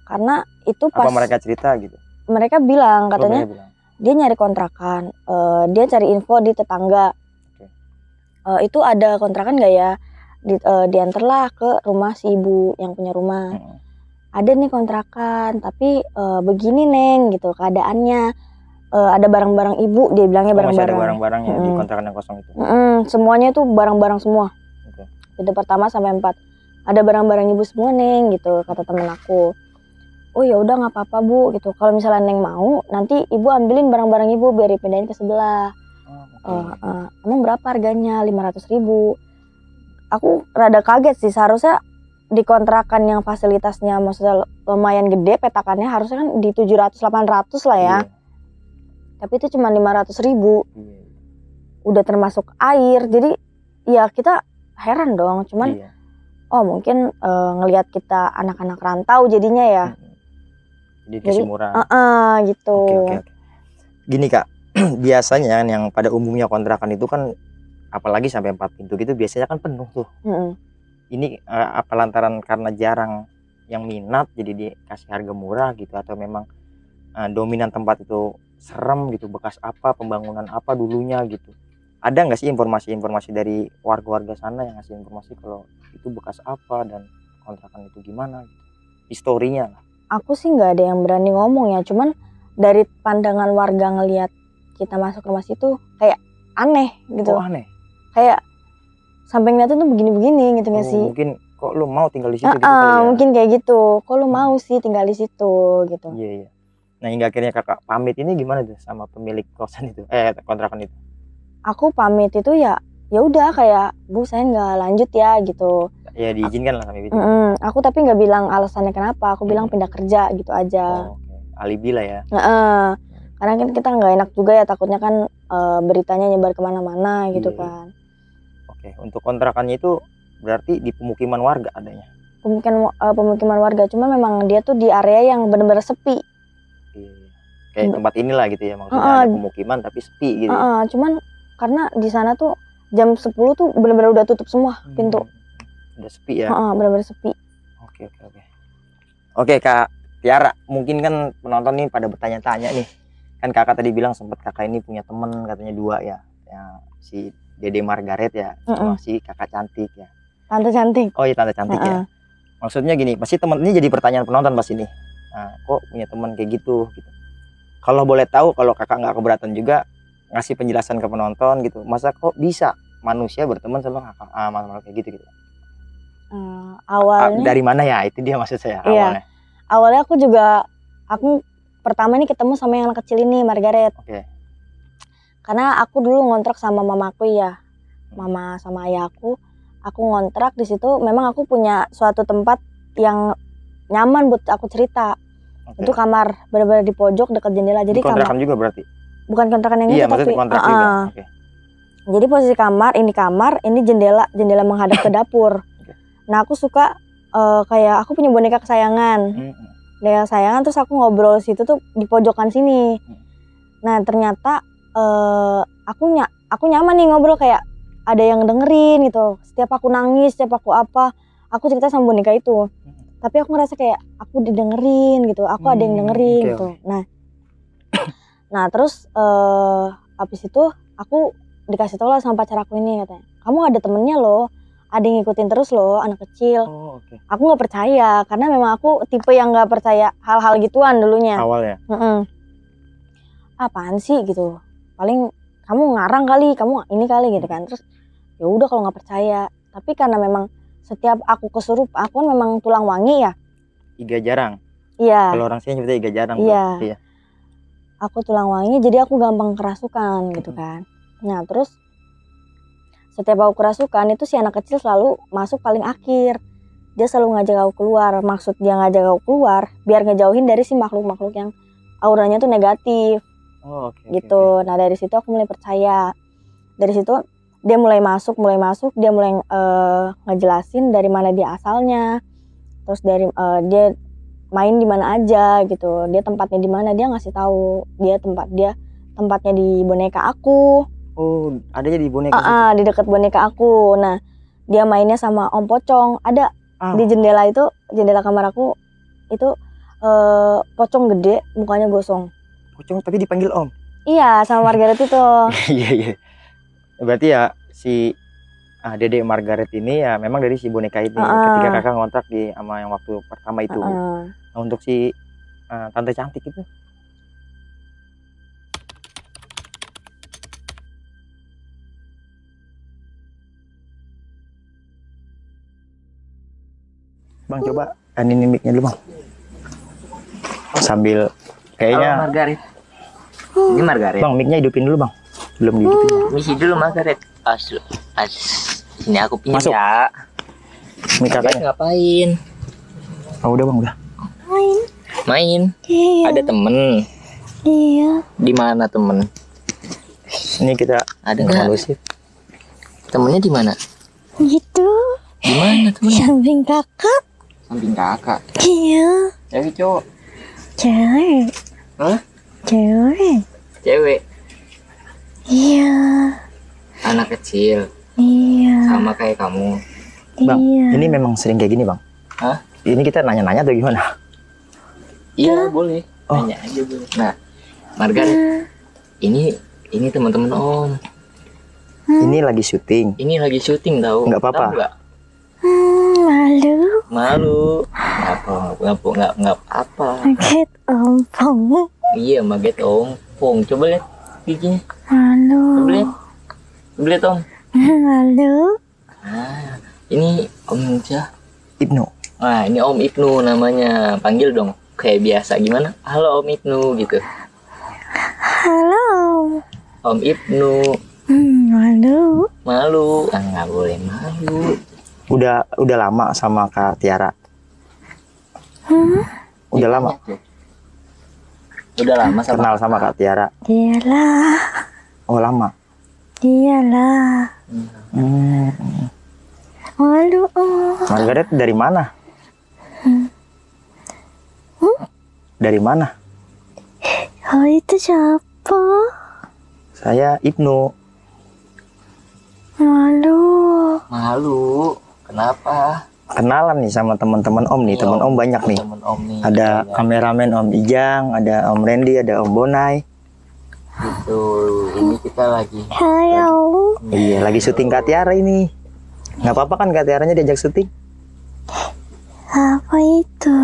Speaker 4: Karena itu pas
Speaker 3: Apa mereka cerita gitu?
Speaker 4: mereka bilang katanya dia nyari kontrakan, dia cari info di tetangga. Itu ada kontrakan gak ya? Diantarlah ke rumah si ibu yang punya rumah. Ada nih kontrakan, tapi begini Neng gitu keadaannya. Ada barang-barang ibu, dia bilangnya
Speaker 3: Masih
Speaker 4: barang-barang.
Speaker 3: ada barang-barangnya di kontrakan yang kosong itu.
Speaker 4: Semuanya itu barang-barang semua. Itu pertama sampai 4. Ada barang-barang ibu semua Neng gitu, kata temen aku. Oh ya udah nggak apa-apa Bu gitu. Kalau misalnya Neng mau, nanti ibu ambilin barang-barang ibu biar dipindahin ke sebelah. Emang berapa harganya? 500.000. Aku rada kaget sih, seharusnya di kontrakan yang fasilitasnya maksudnya lumayan gede, petakannya harusnya kan di 700-800 lah ya.
Speaker 3: Iya.
Speaker 4: Tapi itu cuma 500.000. Udah termasuk air. Jadi ya kita heran dong. Cuman oh mungkin ngelihat kita anak-anak rantau jadinya ya.
Speaker 3: Jadi kasih murah.
Speaker 4: Gitu.
Speaker 3: Oke. Gini Kak, biasanya yang pada umumnya kontrakan itu kan apalagi sampai 4 pintu gitu biasanya kan penuh tuh. Ini apa lantaran karena jarang yang minat jadi dikasih harga murah gitu, atau memang dominan tempat itu serem gitu, bekas apa, pembangunan apa dulunya gitu? Ada nggak sih informasi-informasi dari warga-warga sana yang ngasih informasi kalau itu bekas apa dan kontrakan itu gimana gitu, historinya lah?
Speaker 4: Aku sih nggak ada yang berani ngomong ya, cuman dari pandangan warga ngelihat kita masuk rumah situ kayak aneh gitu.
Speaker 3: Oh, aneh?
Speaker 4: Kayak sampai ngeliatin tuh begini-begini gitu nggak sih?
Speaker 3: Mungkin kok lu mau tinggal di situ gitu kali ya?
Speaker 4: Mungkin kayak gitu. Kok lu mau sih tinggal di situ gitu.
Speaker 3: Iya. Nah, hingga akhirnya kakak pamit ini gimana tuh sama pemilik kosan itu, kontrakan itu?
Speaker 4: Aku pamit itu ya udah kayak Bu saya nggak lanjut ya gitu.
Speaker 3: Ya diizinkan lah sampai gitu.
Speaker 4: Aku tapi nggak bilang alasannya kenapa. Aku bilang pindah kerja gitu aja.
Speaker 3: Alibi lah ya.
Speaker 4: Karena kan kita nggak enak juga ya, takutnya kan beritanya nyebar kemana-mana gitu kan.
Speaker 3: Oke, untuk kontrakannya itu berarti di pemukiman warga adanya?
Speaker 4: Pemukiman warga, cuma memang dia tuh di area yang benar-benar sepi.
Speaker 3: Kayak tempat inilah gitu ya, maksudnya ada pemukiman tapi sepi gitu.
Speaker 4: Cuman karena di sana tuh jam 10 tuh benar-benar udah tutup semua pintu.
Speaker 3: Udah sepi ya?
Speaker 4: Benar-benar sepi.
Speaker 3: Oke Kak Tiara, mungkin kan penonton nih pada bertanya-tanya nih. Kan kakak tadi bilang sempat kakak ini punya temen katanya 2 ya. Si Dede Margaret ya, sama si kakak cantik ya.
Speaker 4: Tante cantik.
Speaker 3: Oh iya, tante cantik ya. Maksudnya gini, pasti temen ini jadi pertanyaan penonton pas ini. Nah, kok punya teman kayak gitu. Kalau boleh tahu, kalau kakak nggak keberatan juga ngasih penjelasan ke penonton gitu. Masa kok bisa manusia berteman sama makhluk kayak gitu?
Speaker 4: Awalnya
Speaker 3: dari mana ya? Itu dia maksud saya.
Speaker 4: Iya. Awalnya aku juga aku pertama nih ketemu sama yang anak kecil ini, Margaret.
Speaker 3: Oke.
Speaker 4: Karena aku dulu ngontrak sama mamaku ya, mama sama ayah aku ngontrak di situ. Memang aku punya suatu tempat yang nyaman buat aku cerita.
Speaker 3: Oke.
Speaker 4: Itu kamar benar-benar di pojok dekat jendela. Jadi
Speaker 3: Kontrakan juga berarti?
Speaker 4: bukan kontrakan yang
Speaker 3: Iya,
Speaker 4: itu
Speaker 3: maksudnya
Speaker 4: tapi
Speaker 3: kontrak juga. Oke.
Speaker 4: Jadi posisi kamar, ini jendela menghadap ke dapur. Nah aku suka kayak aku punya boneka kesayangan. Boneka kesayangan terus aku ngobrol situ tuh di pojokan sini. Nah ternyata aku nyaman nih ngobrol, kayak ada yang dengerin gitu. Setiap aku nangis, setiap aku apa, aku cerita sama boneka itu. Tapi aku ngerasa kayak aku didengerin gitu, aku ada yang dengerin gitu. Nah terus abis itu aku dikasih tau lah sama pacar aku ini, katanya, kamu ada temennya loh, ada yang ngikutin terus loh, anak kecil. Aku nggak percaya karena memang aku tipe yang nggak percaya hal-hal gituan dulunya.
Speaker 3: Awal ya?
Speaker 4: Apaan sih gitu, paling kamu ngarang kali, kamu ini kali gitu kan. Terus ya udah kalau nggak percaya. Tapi karena memang setiap aku kesurupan, aku kan memang tulang wangi ya.
Speaker 3: Iga jarang.
Speaker 4: Iya.
Speaker 3: Kalau orang sini nyebutnya iga jarang.
Speaker 4: Iya. Aku tulang wangi, jadi aku gampang kerasukan gitu kan. Nah terus setiap aku kerasukan itu si anak kecil selalu masuk paling akhir. Dia selalu ngajak aku keluar. Maksud dia ngajak aku keluar biar ngejauhin dari si makhluk-makhluk yang auranya tuh negatif. Gitu. Nah dari situ aku mulai percaya. Dari situ dia mulai masuk, dia mulai ngejelasin dari mana dia asalnya. Terus dari dia main di mana aja gitu. Dia tempatnya di mana, dia ngasih tahu. Tempatnya di boneka aku.
Speaker 3: Oh, adanya di boneka
Speaker 4: di dekat boneka aku. Nah, dia mainnya sama Om Pocong. Ada di jendela itu, jendela kamar aku itu pocong gede, mukanya gosong.
Speaker 3: Pocong tapi dipanggil Om.
Speaker 4: Iya, sama Margaret itu.
Speaker 3: Iya. Berarti ya si Dede Margaret ini ya memang dari si boneka ini ketika kakak ngontrak di sama yang waktu pertama itu. Nah, untuk si tante cantik itu Bang, coba ini mic-nya dulu Bang. Sambil kayaknya
Speaker 2: Margaret. Ini Margaret.
Speaker 3: Bang, mic-nya hidupin dulu Bang. Belum dihidupin.
Speaker 2: Misi dulu Margaret. Ini aku pinjam
Speaker 3: Masuk.
Speaker 2: ya.
Speaker 3: Mic kakaknya.
Speaker 2: Ngapain?
Speaker 3: Oh, udah Bang, udah.
Speaker 2: Main.
Speaker 1: Iya.
Speaker 2: Ada temen.
Speaker 1: Iya.
Speaker 2: Di mana temen?
Speaker 3: Ini kita
Speaker 2: Ada nggak?
Speaker 3: halusin.
Speaker 2: Temennya di mana?
Speaker 1: Gitu.
Speaker 2: Di mana temennya?
Speaker 1: Samping kakak.
Speaker 2: Samping kakak.
Speaker 1: Iya.
Speaker 2: Cewek cowok?
Speaker 1: Cewek.
Speaker 2: Hah?
Speaker 1: Cewek.
Speaker 2: Cewek.
Speaker 1: Iya.
Speaker 2: Anak kecil.
Speaker 1: Iya.
Speaker 2: Sama kayak kamu.
Speaker 3: Bang,
Speaker 1: Iya.
Speaker 3: ini memang sering kayak gini Bang.
Speaker 2: Hah?
Speaker 3: Ini kita nanya-nanya atau gimana?
Speaker 2: Iya boleh. Tanya aja boleh. Nah, Margaret. Ini teman-teman Om.
Speaker 3: Ini lagi syuting.
Speaker 2: Ini lagi syuting tahu.
Speaker 3: Nggak apa-apa.
Speaker 2: Tahu nggak?
Speaker 1: Malu.
Speaker 2: Malu. Nggak apa.
Speaker 1: Kaget ompong.
Speaker 2: Iya, maget Om. Pong, coba lihat giginya.
Speaker 1: Malu.
Speaker 2: Coba lihat. Coba lihat Om.
Speaker 1: Malu.
Speaker 2: Nah, ini Om siapa?
Speaker 3: Ibnu.
Speaker 2: Nah, ini Om Ibnu namanya. Panggil dong. Kayak biasa gimana? Halo Om Ibnu gitu.
Speaker 1: Halo.
Speaker 2: Om Ibnu.
Speaker 1: Malu.
Speaker 2: Malu. Nggak boleh malu.
Speaker 3: Udah lama sama Kak Tiara. Udah lama
Speaker 2: Udah lama sama
Speaker 3: kenal sama Kak Tiara.
Speaker 1: Dialah.
Speaker 3: Oh, lama.
Speaker 1: Dialah. Malu.
Speaker 3: Margaret dari mana? Dari mana?
Speaker 1: Oh, itu siapa?
Speaker 3: Saya Ibnu.
Speaker 1: Malu.
Speaker 2: Malu. Kenapa?
Speaker 3: Kenalan nih sama teman-teman Om nih. Teman Om banyak nih.
Speaker 2: Temen Om nih.
Speaker 3: Ada
Speaker 2: banyak.
Speaker 3: kameramen Om Ijang, ada Om Randy, ada Om Bonai.
Speaker 2: Gitu. Ini kita lagi.
Speaker 1: Halo.
Speaker 3: Iya, lagi syuting Kak Tiara ini. Nggak apa-apa kan Kak Tiaranya diajak syuting?
Speaker 1: Apa itu?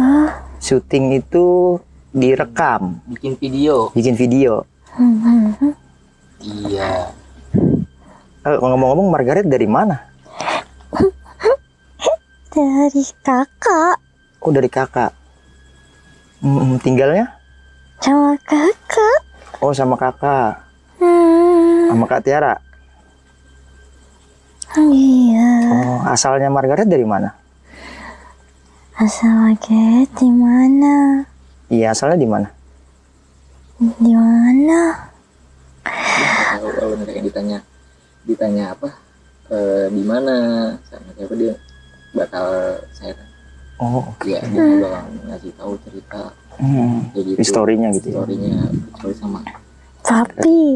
Speaker 3: Syuting itu direkam,
Speaker 2: Bikin video.
Speaker 3: bikin video.
Speaker 2: Iya.
Speaker 3: Ngomong-ngomong, Margaret dari mana?
Speaker 1: Dari kakak.
Speaker 3: Oh, dari kakak. Tinggalnya
Speaker 1: Sama kakak.
Speaker 3: Oh, sama kakak.
Speaker 1: Hmm,
Speaker 3: Sama Kak Tiara.
Speaker 1: iya.
Speaker 3: Oh, asalnya Margaret dari mana?
Speaker 1: Asal Margaret di mana?
Speaker 3: Iya, asalnya di mana?
Speaker 1: Di mana?
Speaker 2: Kalau misalnya ditanya apa di mana sama siapa, dia bakal saya
Speaker 3: Oh,
Speaker 2: ya dia bakal ngasih tahu cerita kayak gitu,
Speaker 3: historinya gitu.
Speaker 2: historinya kecuali sama
Speaker 1: Papi.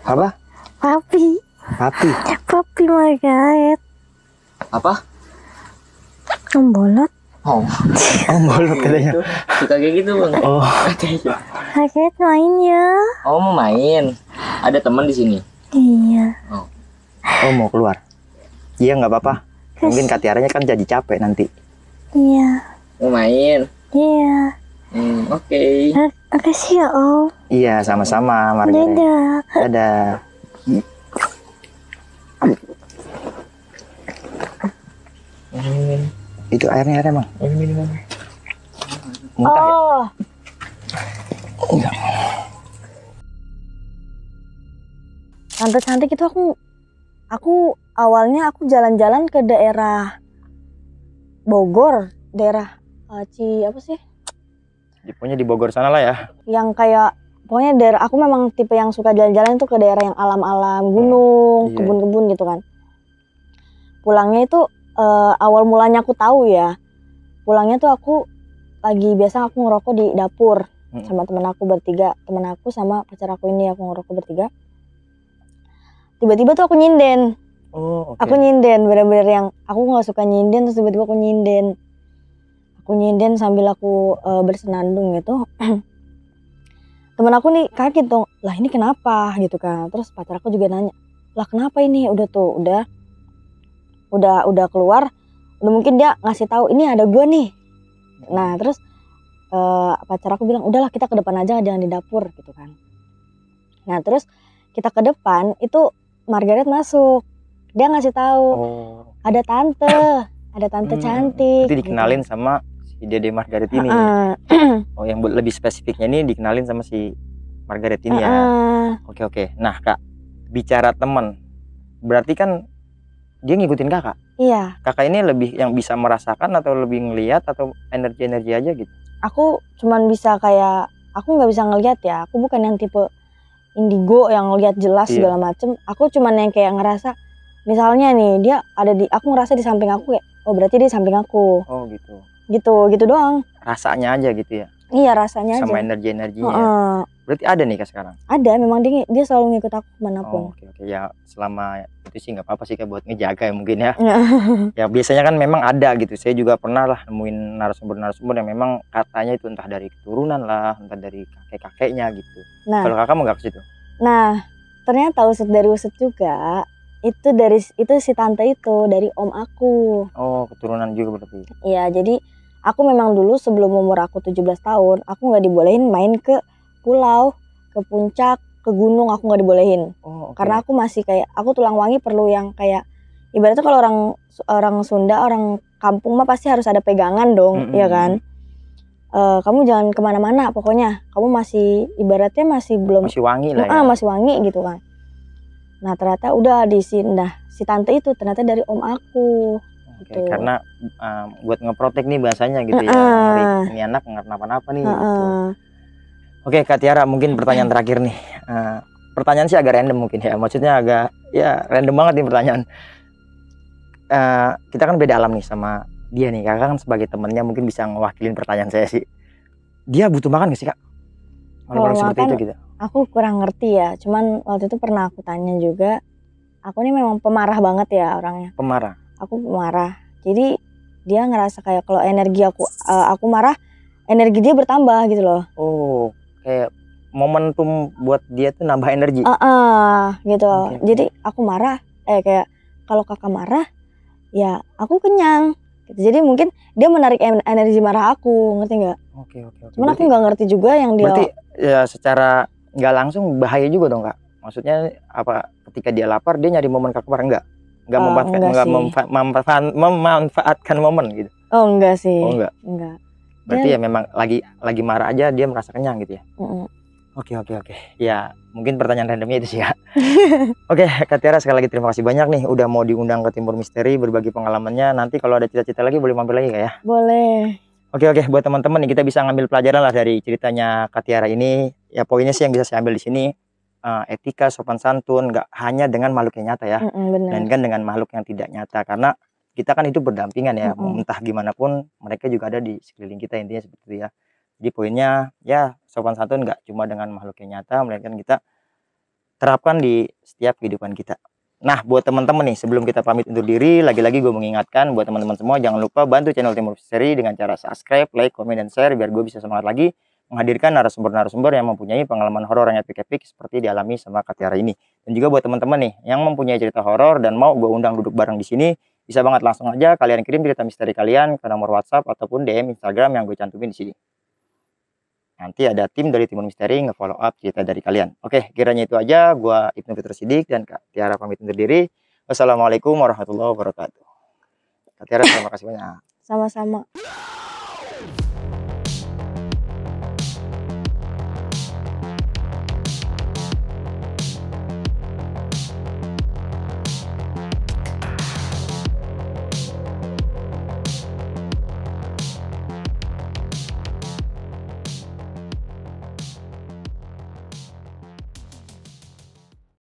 Speaker 3: Apa?
Speaker 1: Papi.
Speaker 3: Papi.
Speaker 1: Papi Margaret.
Speaker 2: apa.
Speaker 1: Om bolot.
Speaker 2: Oh,
Speaker 3: Oh, bolot katanya.
Speaker 2: itu suka kayak gitu bang.
Speaker 3: Oh,
Speaker 1: Margaret main ya.
Speaker 2: Oh, mau main, ada teman di sini.
Speaker 1: Iya.
Speaker 3: oh mau keluar. Iya, nggak apa-apa. Mungkin Kak Tiaranya kan jadi capek nanti.
Speaker 1: Iya.
Speaker 2: Mau main.
Speaker 1: Iya.
Speaker 2: Oke.
Speaker 1: Makasih ya Om.
Speaker 3: Iya, sama-sama Margaret.
Speaker 1: Dadah.
Speaker 3: Dadah. Itu airnya Bang. Muntah ya?
Speaker 4: Oh,
Speaker 3: Enggak.
Speaker 4: tante cantik itu aku awalnya aku jalan-jalan ke daerah Bogor, daerah apa sih?
Speaker 3: Pokoknya di Bogor sana lah ya.
Speaker 4: Yang kayak pokoknya daerah aku memang tipe yang suka jalan-jalan tuh ke daerah yang alam-alam, gunung,
Speaker 3: Iya.
Speaker 4: kebun-kebun gitu kan. Pulangnya itu awal mulanya aku tahu ya. Pulangnya tuh aku biasa aku ngerokok di dapur sama temen aku bertiga, temen aku sama pacar aku ini, aku ngerokok bertiga. Tiba-tiba tuh aku nyinden.
Speaker 3: Oh, oke.
Speaker 4: Aku nyinden, bener-bener yang aku nggak suka nyinden, terus tiba-tiba aku nyinden. Aku nyinden sambil aku bersenandung gitu. Temen aku nih kaget dong, lah ini kenapa gitu kan. Terus pacar aku juga nanya, lah kenapa ini? Udah keluar, udah mungkin dia ngasih tahu ini ada gua nih. Nah terus pacar aku bilang, udahlah kita ke depan aja, jangan di dapur gitu kan. Nah terus kita ke depan itu Margaret masuk, dia ngasih tahu ada tante cantik.
Speaker 3: Itu dikenalin sama si Dede Margaret ini. Oh, yang lebih spesifiknya ini dikenalin sama si Margaret ini ya. Oke. Nah Kak, bicara teman, berarti kan dia ngikutin kakak.
Speaker 4: Iya.
Speaker 3: Kakak ini lebih yang bisa merasakan atau lebih ngelihat atau energi aja gitu?
Speaker 4: Aku cuman bisa kayak, aku nggak bisa ngelihat ya. Aku bukan yang tipe indigo yang ngelihat jelas segala macem. Aku cuman yang kayak ngerasa, misalnya nih dia ada aku ngerasa di samping aku kayak, oh berarti dia di samping aku.
Speaker 3: Oh gitu.
Speaker 4: Gitu doang.
Speaker 3: Rasanya aja gitu ya?
Speaker 4: Iya rasanya
Speaker 3: sama
Speaker 4: aja.
Speaker 3: energinya. Berarti ada nih Kak sekarang?
Speaker 4: Ada, memang dia selalu ngikut aku kemanapun.
Speaker 3: Oke. Ya selama itu sih nggak apa-apa sih Kak, buat ngejaga ya mungkin ya. Ya biasanya kan memang ada gitu. Saya juga pernah lah nemuin narasumber yang memang katanya itu entah dari keturunan lah, entah dari kakek-kakeknya gitu.
Speaker 4: Nah,
Speaker 3: kalau Kakak mau nggak ke situ?
Speaker 4: Nah, ternyata usut dari usut juga itu si tante itu dari om aku.
Speaker 3: Oh, keturunan juga berarti.
Speaker 4: Iya, jadi aku memang dulu sebelum umur aku 17 tahun, aku nggak dibolehin main ke pulau, ke puncak, ke gunung, aku nggak dibolehin.
Speaker 3: Oh, okay.
Speaker 4: Karena aku masih kayak, aku tulang wangi perlu yang kayak, ibaratnya kalau orang Sunda, orang kampung mah pasti harus ada pegangan dong, ya kan? Kamu jangan kemana-mana, pokoknya kamu masih ibaratnya masih belum
Speaker 3: masih wangi lah ya.
Speaker 4: Masih wangi gitu kan. Nah ternyata udah di sini, si tante itu ternyata dari om aku.
Speaker 3: Oke, karena buat ngeprotek nih bahasanya gitu ya. Ini anak nggak kenapa-napa nih. Gitu. Oke Kak Tiara, mungkin pertanyaan terakhir nih. Pertanyaan sih agak random mungkin ya. Maksudnya agak ya random banget nih pertanyaan. Kita kan beda alam nih sama dia nih. Kakak kan sebagai temennya mungkin bisa ngewakilin pertanyaan saya sih. Dia butuh makan gak sih Kak? Kalau seperti itu gitu.
Speaker 4: Aku kurang ngerti ya. Cuman waktu itu pernah aku tanya juga. Aku ini memang pemarah banget ya orangnya.
Speaker 3: Pemarah?
Speaker 4: Aku pemarah. Jadi dia ngerasa kayak kalau energi aku marah, energi dia bertambah gitu loh.
Speaker 3: Oh, kayak momentum buat dia tuh nambah energi.
Speaker 4: Gitu. Okay. Jadi aku marah, kayak kalau kakak marah, ya aku kenyang. Jadi mungkin dia menarik energi marah aku, ngerti nggak?
Speaker 3: Oke.
Speaker 4: Cuman aku nggak ngerti juga yang dia.
Speaker 3: Berarti ya secara nggak langsung bahaya juga dong Kak. Maksudnya apa? Ketika dia lapar dia nyari momen kakak marah nggak memanfaatkan momen gitu.
Speaker 4: Oh enggak sih.
Speaker 3: Oh enggak. Berarti ya memang lagi marah aja dia merasa kenyang gitu ya. Oke. Ya mungkin pertanyaan randomnya itu sih ya. Oke, Kak Tiara sekali lagi terima kasih banyak nih udah mau diundang ke Timur Misteri berbagi pengalamannya. Nanti kalau ada cerita-cerita lagi boleh mampir lagi Kak ya.
Speaker 4: Boleh.
Speaker 3: Oke, buat teman-teman nih kita bisa ngambil pelajaran lah dari ceritanya Kak Tiara ini. Ya poinnya sih yang bisa saya ambil di sini etika, sopan santun, nggak hanya dengan makhluk yang nyata ya,
Speaker 4: Benar.
Speaker 3: dan kan dengan makhluk yang tidak nyata, karena kita kan itu berdampingan ya, entah gimana pun mereka juga ada di sekeliling kita, intinya seperti itu ya. Jadi poinnya ya sopan santun nggak cuma dengan makhluk yang nyata, melainkan kita terapkan di setiap kehidupan kita. Nah buat teman-teman nih sebelum kita pamit undur diri, lagi-lagi gue mengingatkan buat teman-teman semua jangan lupa bantu channel Timur Misteri dengan cara subscribe, like, komen, dan share biar gue bisa semangat lagi menghadirkan narasumber-narasumber yang mempunyai pengalaman horor yang epic-epic seperti dialami sama Kak Tiara ini. Dan juga buat teman-teman nih yang mempunyai cerita horor dan mau gue undang duduk bareng di sini, bisa banget langsung aja kalian kirim cerita misteri kalian ke nomor WhatsApp ataupun DM Instagram yang gue cantumin di sini. Nanti ada tim dari Timur Misteri nge-follow up cerita dari kalian. Oke, kiranya itu aja. Gua Ibnu Fitro Sidik dan Kak Tiara pamit undur diri. Wassalamualaikum warahmatullahi wabarakatuh. Kak Tiara terima kasih banyak.
Speaker 4: Sama-sama.